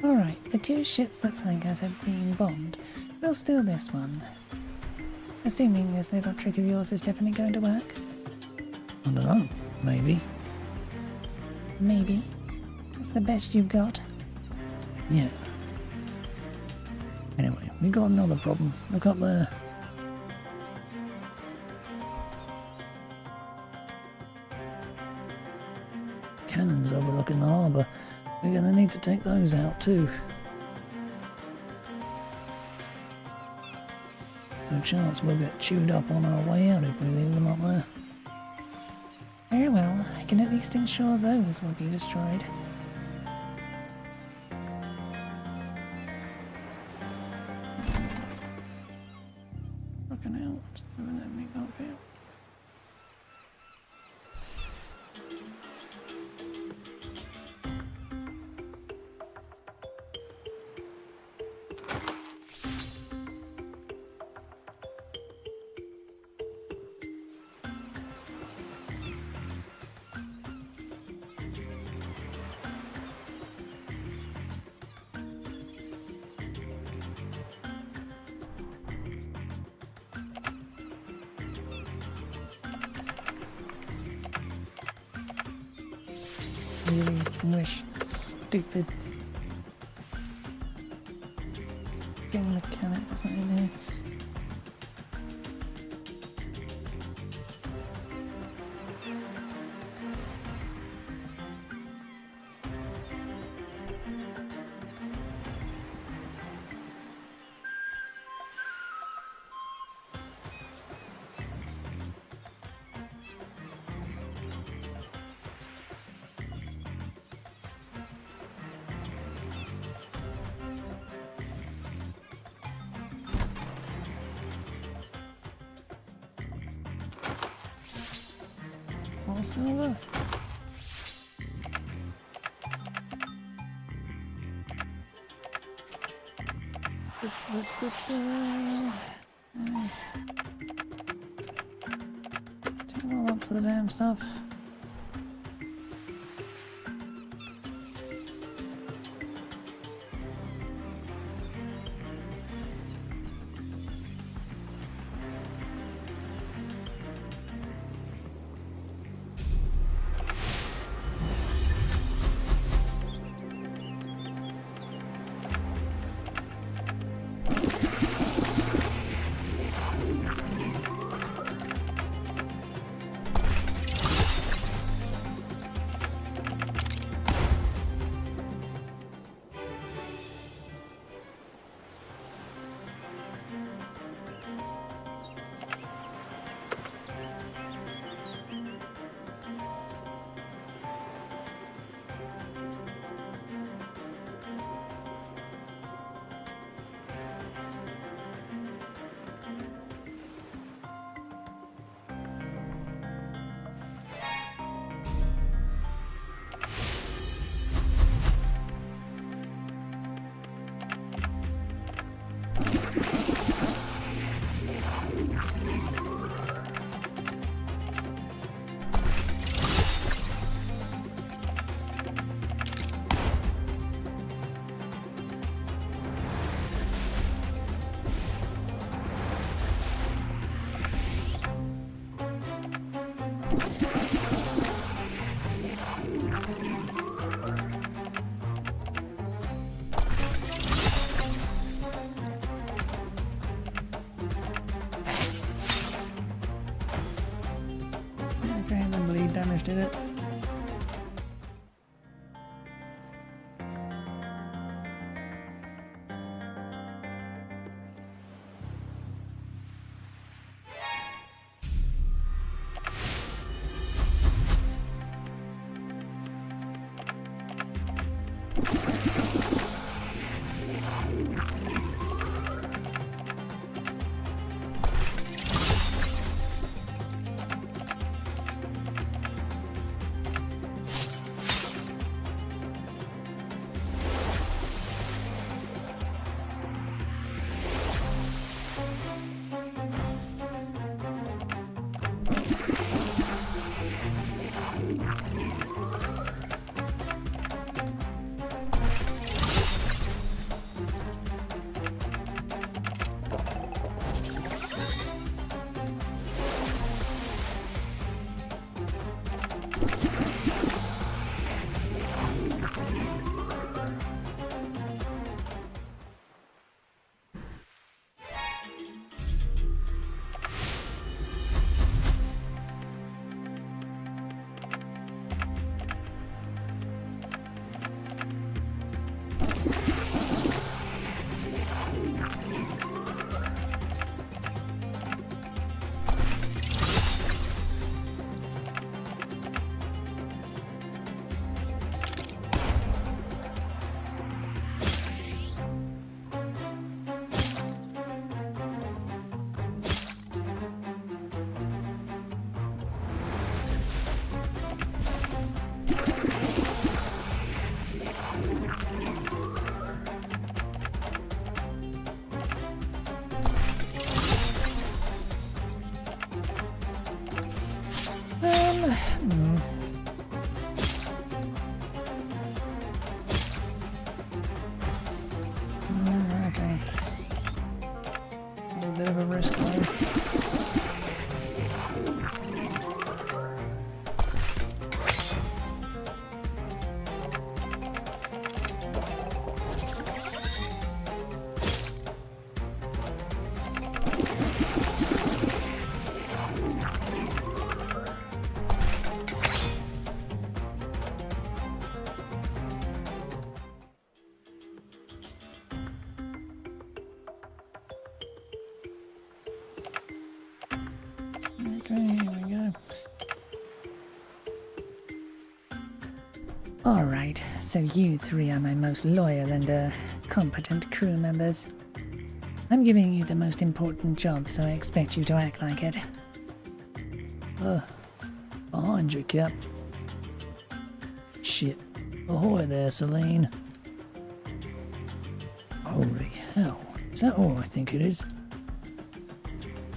Alright, the two ships that flank us have been bombed. We'll steal this one. Assuming this little trick of yours is definitely going to work. I don't know. Maybe. Maybe. It's the best you've got. Yeah. Anyway, we got another problem. Look up there. Cannons overlooking the harbour. We're gonna need to take those out too. No chance we'll get chewed up on our way out if we leave them up there. Very well, I can at least ensure those will be destroyed. Fucking hell, it's never let me go up here. really wish stupid gun mechanic wasn't in here. All silver. Turn all up to the damn stuff. Okay, the bleed damage did it. Okay. It's a bit of a risk though. Alright, so you three are my most loyal and competent crew members. I'm giving you the most important job, so I expect you to act like it. Behind you, Cap. Shit. Ahoy there, Celine. Holy hell. Is that all I think it is?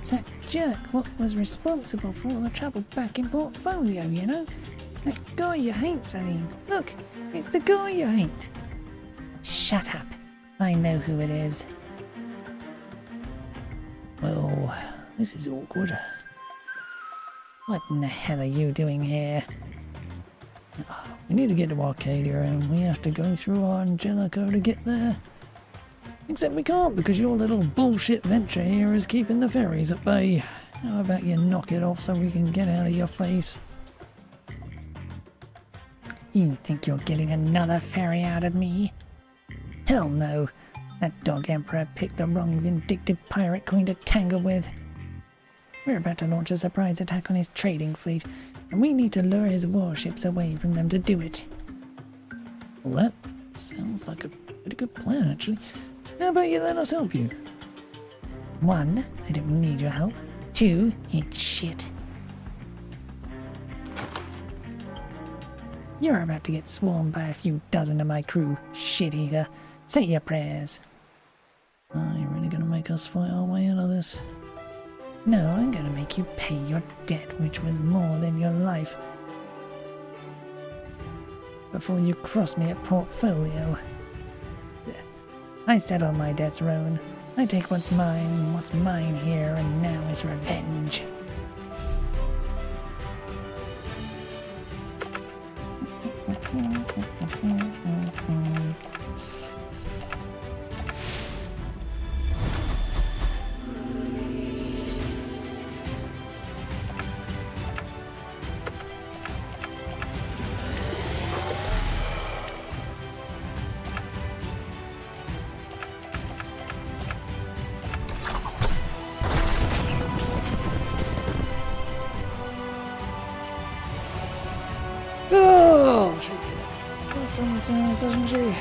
That jerk what was responsible for all the trouble back in Portfolio, you know? That guy you hate, Salim. Look, it's the guy you hate. Shut up. I know who it is. Well, this is awkward. What in the hell are you doing here? We need to get to Arcadia and we have to go through Angelico to get there. Except we can't because your little bullshit venture here is keeping the ferries at bay. How about you knock it off so we can get out of your face? You think you're getting another ferry out of me? Hell no. That dog emperor picked the wrong vindictive pirate queen to tangle with. We're about to launch a surprise attack on his trading fleet, and we need to lure his warships away from them to do it. Well, that sounds like a pretty good plan, actually. How about you let us help you? 1, I don't need your help. 2, eat shit. You're about to get swarmed by a few dozen of my crew, shit-eater. Say your prayers. You're really gonna make us fight our way out of this? No, I'm gonna make you pay your debt, which was more than your life. Before you cross me at Portfolio. I settle my debts, Rowan. I take what's mine here, and now is revenge. Oh, she gets fucked on the tires, doesn't she?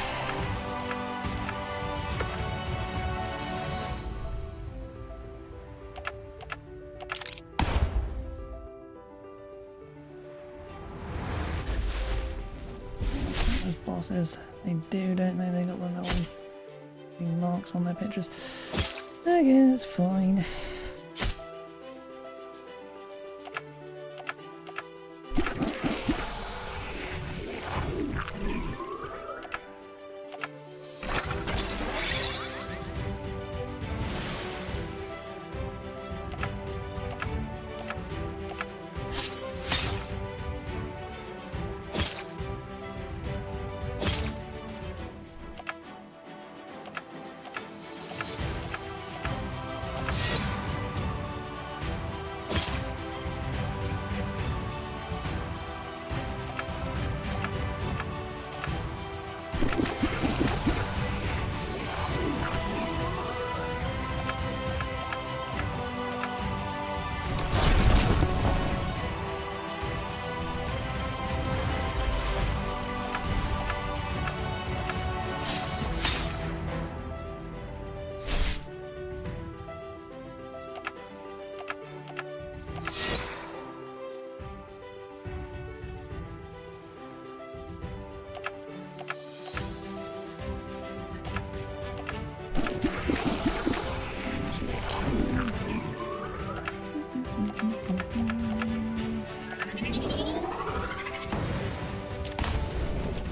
Those bosses, they do, don't they? They got the little marks on their pictures. I guess fine.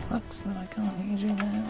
Sucks that I can't use you there.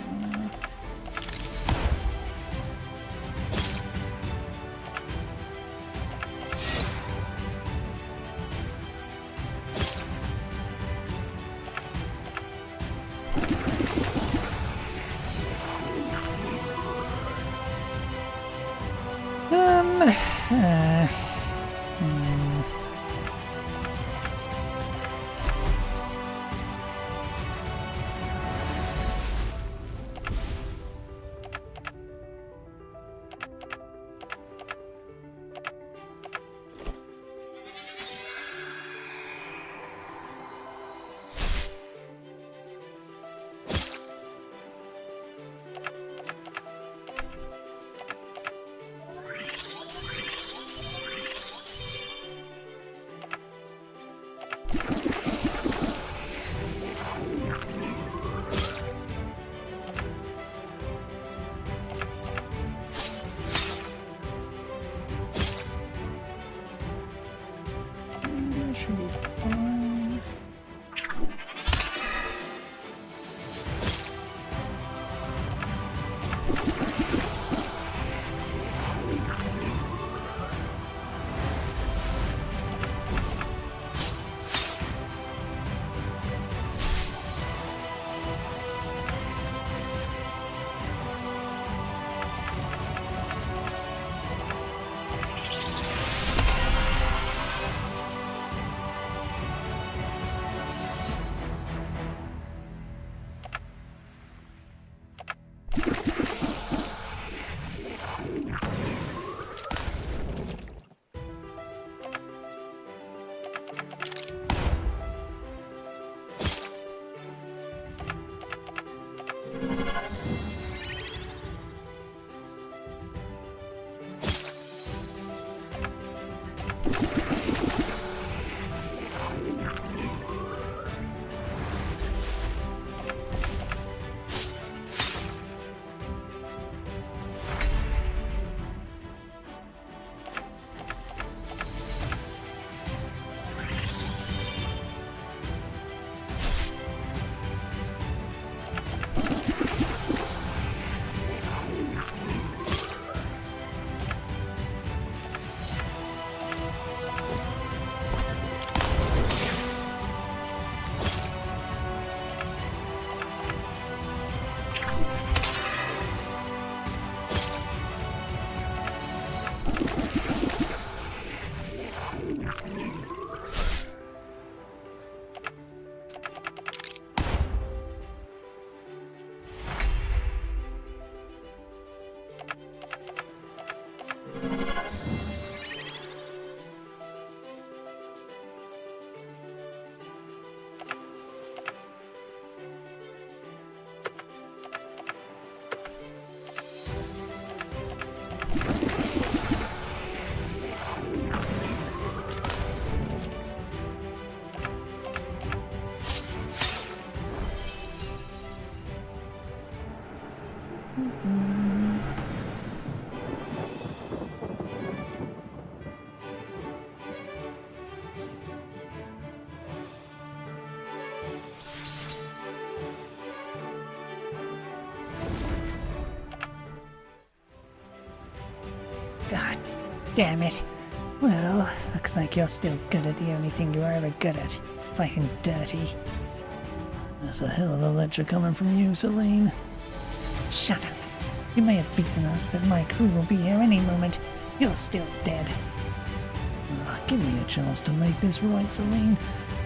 God damn it. Well, looks like you're still good at the only thing you were ever good at, fighting dirty. That's a hell of a lecture coming from you, Celine. Shut up. You may have beaten us, but my crew will be here any moment. You're still dead. Give me a chance to make this right, Celine.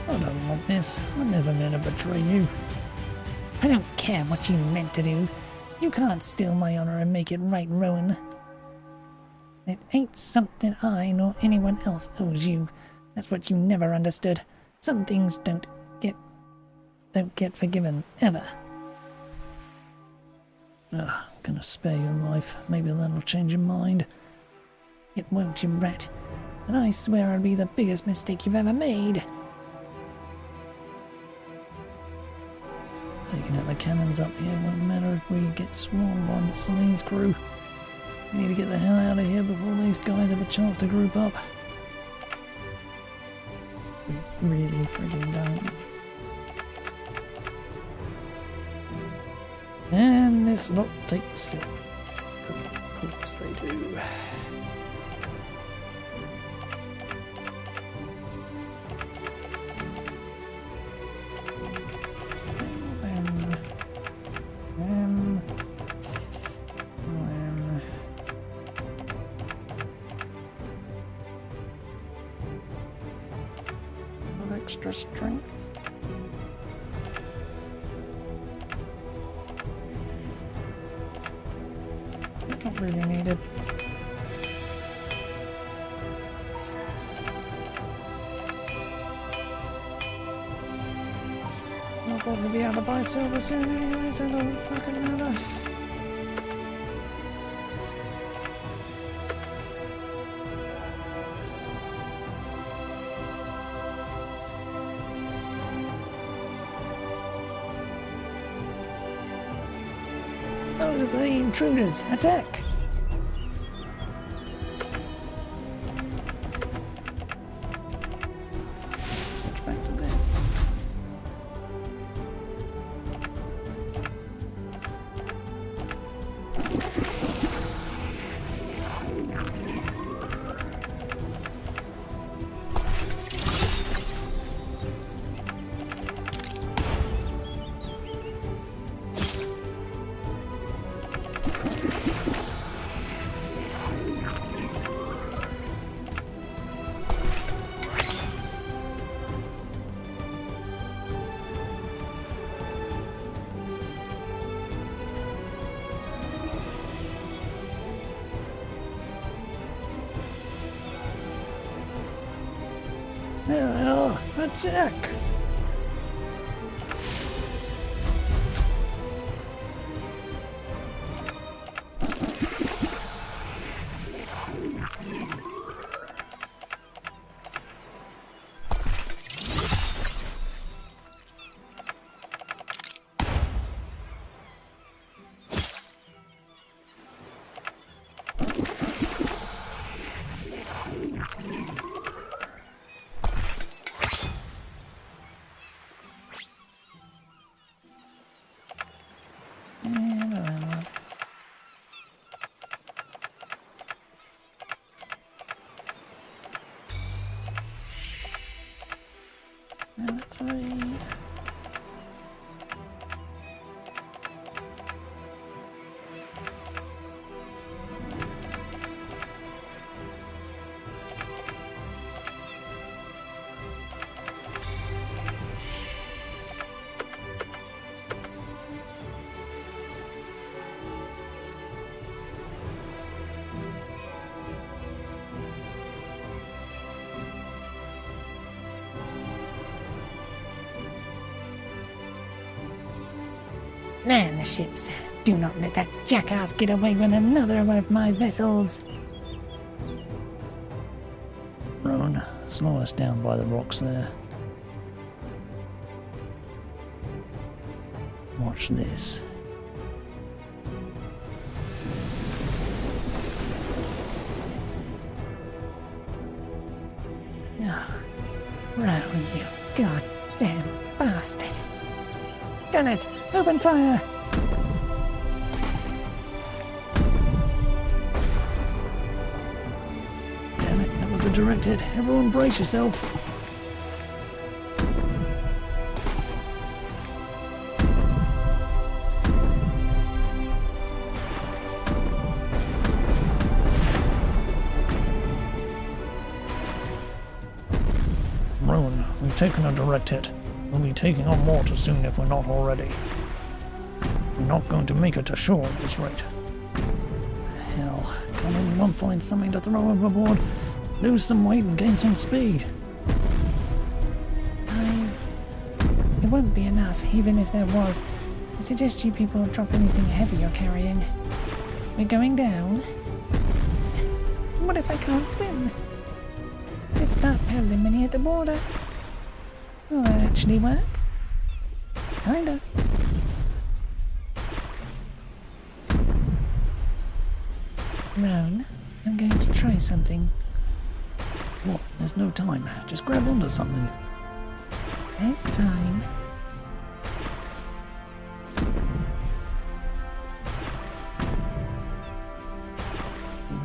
I don't want this. I never meant to betray you. I don't care what you meant to do. You can't steal my honor and make it right, Rowan. It ain't something I nor anyone else owes you. That's what you never understood. Some things don't get forgiven, ever. Gonna spare your life. Maybe that'll change your mind. It won't, you rat. And I swear it'll be the biggest mistake you've ever made. Taking out the cannons up here won't matter if we get swarmed by Celine's crew. We need to get the hell out of here before these guys have a chance to group up. We really friggin' don't. And this lot takes it. Of course they do. Extra strength. Not really needed. I'll probably be able to buy silver soon anyway, so it don't fucking matter. Those are the intruders! Attack! Switch back to this. Hell, attack! That's right. Man the ships. Do not let that jackass get away with another of my vessels. Rowan, slow us down by the rocks there. Watch this. Bastard. Gunners, open fire! Damn it, that was a direct hit. Everyone brace yourself. Rowan, we've taken a direct hit. We'll be taking on water soon if we're not already. We're not going to make it to shore at this rate. Hell, can't anyone find something to throw overboard? Lose some weight and gain some speed. It won't be enough, even if there was. I suggest you people drop anything heavy you're carrying. We're going down. What if I can't swim? Just start paddling when you hit the water. Will that actually work? Kinda. Roan, I'm going to try something. What? There's no time. Just grab onto something. There's time.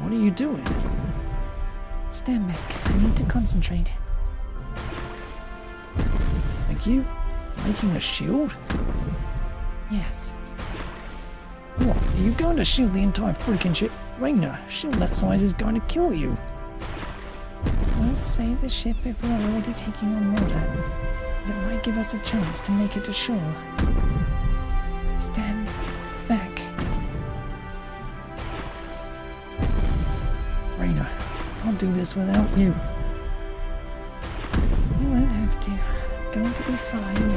What are you doing? Stand back. I need to concentrate. Like you? Making a shield? Yes. What? Are you going to shield the entire freaking ship? Raina, a shield that size is going to kill you. Won't save the ship if we're already taking on water, but it might give us a chance to make it to shore. Stand back. Raina, I'll do this without you. You won't have to. Going to be fine.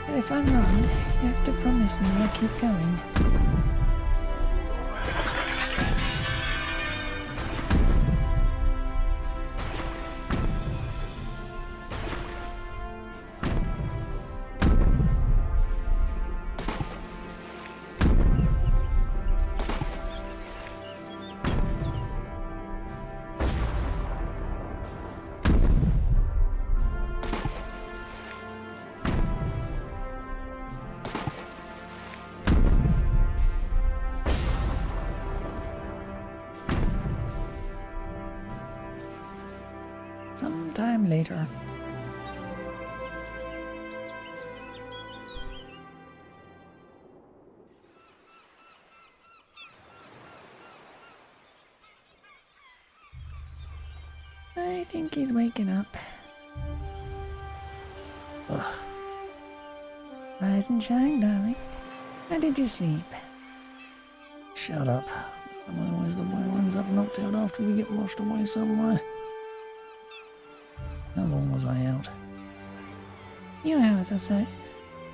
But if I'm wrong, you have to promise me you'll keep going. Sometime later. I think he's waking up. Ugh. Rise and shine, darling. How did you sleep? Shut up. Am I always the one who ends up knocked out after we get washed away somewhere? How long was I out? Few hours or so.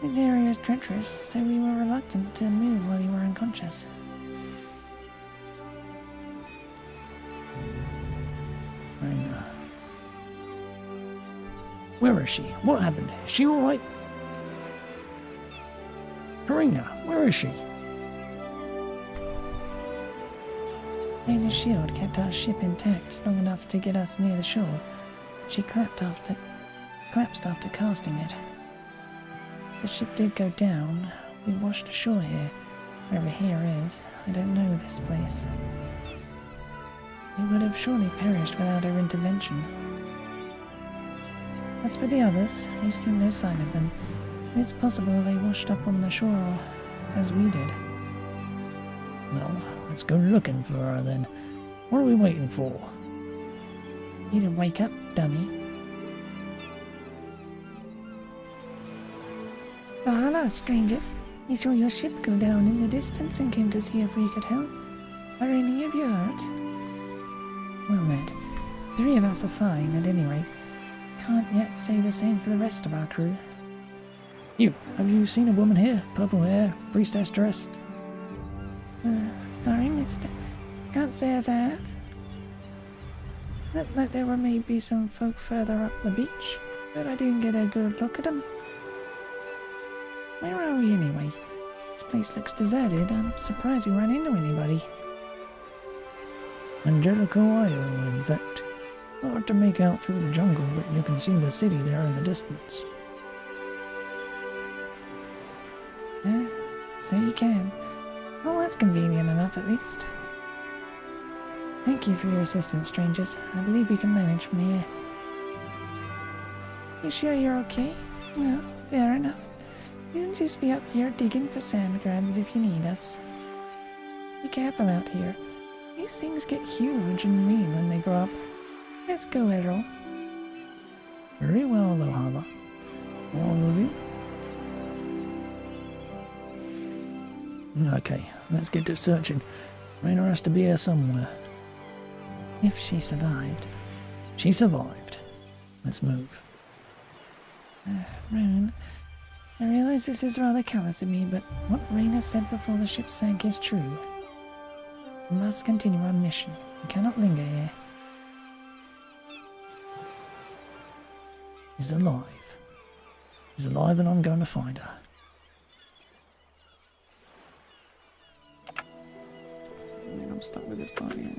This area is treacherous, so we were reluctant to move while you were unconscious. Raina. Where is she? What happened? Is she alright? Karina, where is she? Raina's shield kept our ship intact long enough to get us near the shore. She collapsed after casting it. The ship did go down. We washed ashore here. Wherever here is, I don't know this place. We would have surely perished without her intervention. As for the others, we've seen no sign of them. It's possible they washed up on the shore as we did. Well, let's go looking for her then. What are we waiting for? You didn't wake up, dummy. Lahala, strangers. We saw your ship go down in the distance and came to see if we could help. Are any of you hurt? Well met. 3 of us are fine, at any rate. Can't yet say the same for the rest of our crew. You, have you seen a woman here? Purple hair, priestess dress? Sorry, mister. Can't say as I have. Looked like there were maybe some folk further up the beach, but I didn't get a good look at them. Where are we anyway? This place looks deserted. I'm surprised we ran into anybody. Angelico Io, in fact. Hard to make out through the jungle, but you can see the city there in the distance. So you can. Well, that's convenient enough, at least. Thank you for your assistance, strangers. I believe we can manage from here. You sure you're okay? Well, fair enough. We'll just be up here digging for sand crabs if you need us. Be careful out here. These things get huge and mean when they grow up. Let's go, Errol. Very well, Lohala. All of you? Okay, let's get to searching. Raina has to be here somewhere. If she survived. She survived. Let's move. Roan, I realize this is rather callous of me, but what Raina said before the ship sank is true. We must continue our mission. We cannot linger here. She's alive. She's alive and I'm going to find her. I mean, I'm stuck with this body.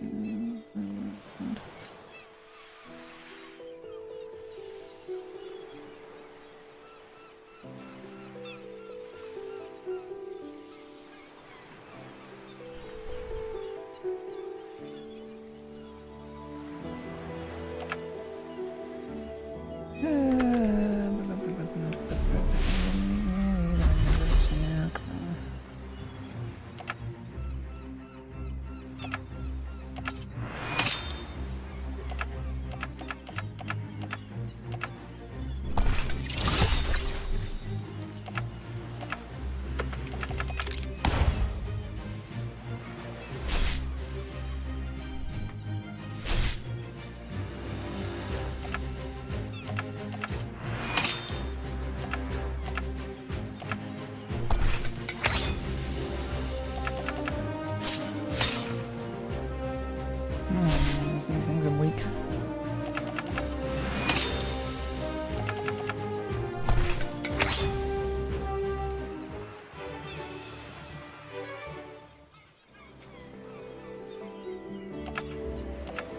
These things are weak.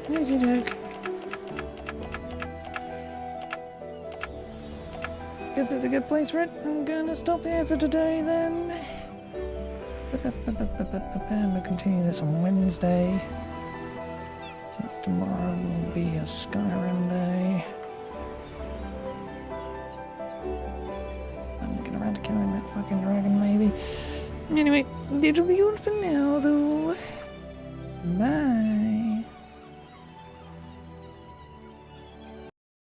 Okey-doke. Guess it's a good place for it. I'm gonna stop here for today then. We'll continue this on Wednesday. Since tomorrow will be a Skyrim day. I'm looking around to killing that fucking dragon, maybe. Anyway, it'll be all for now, though. Bye.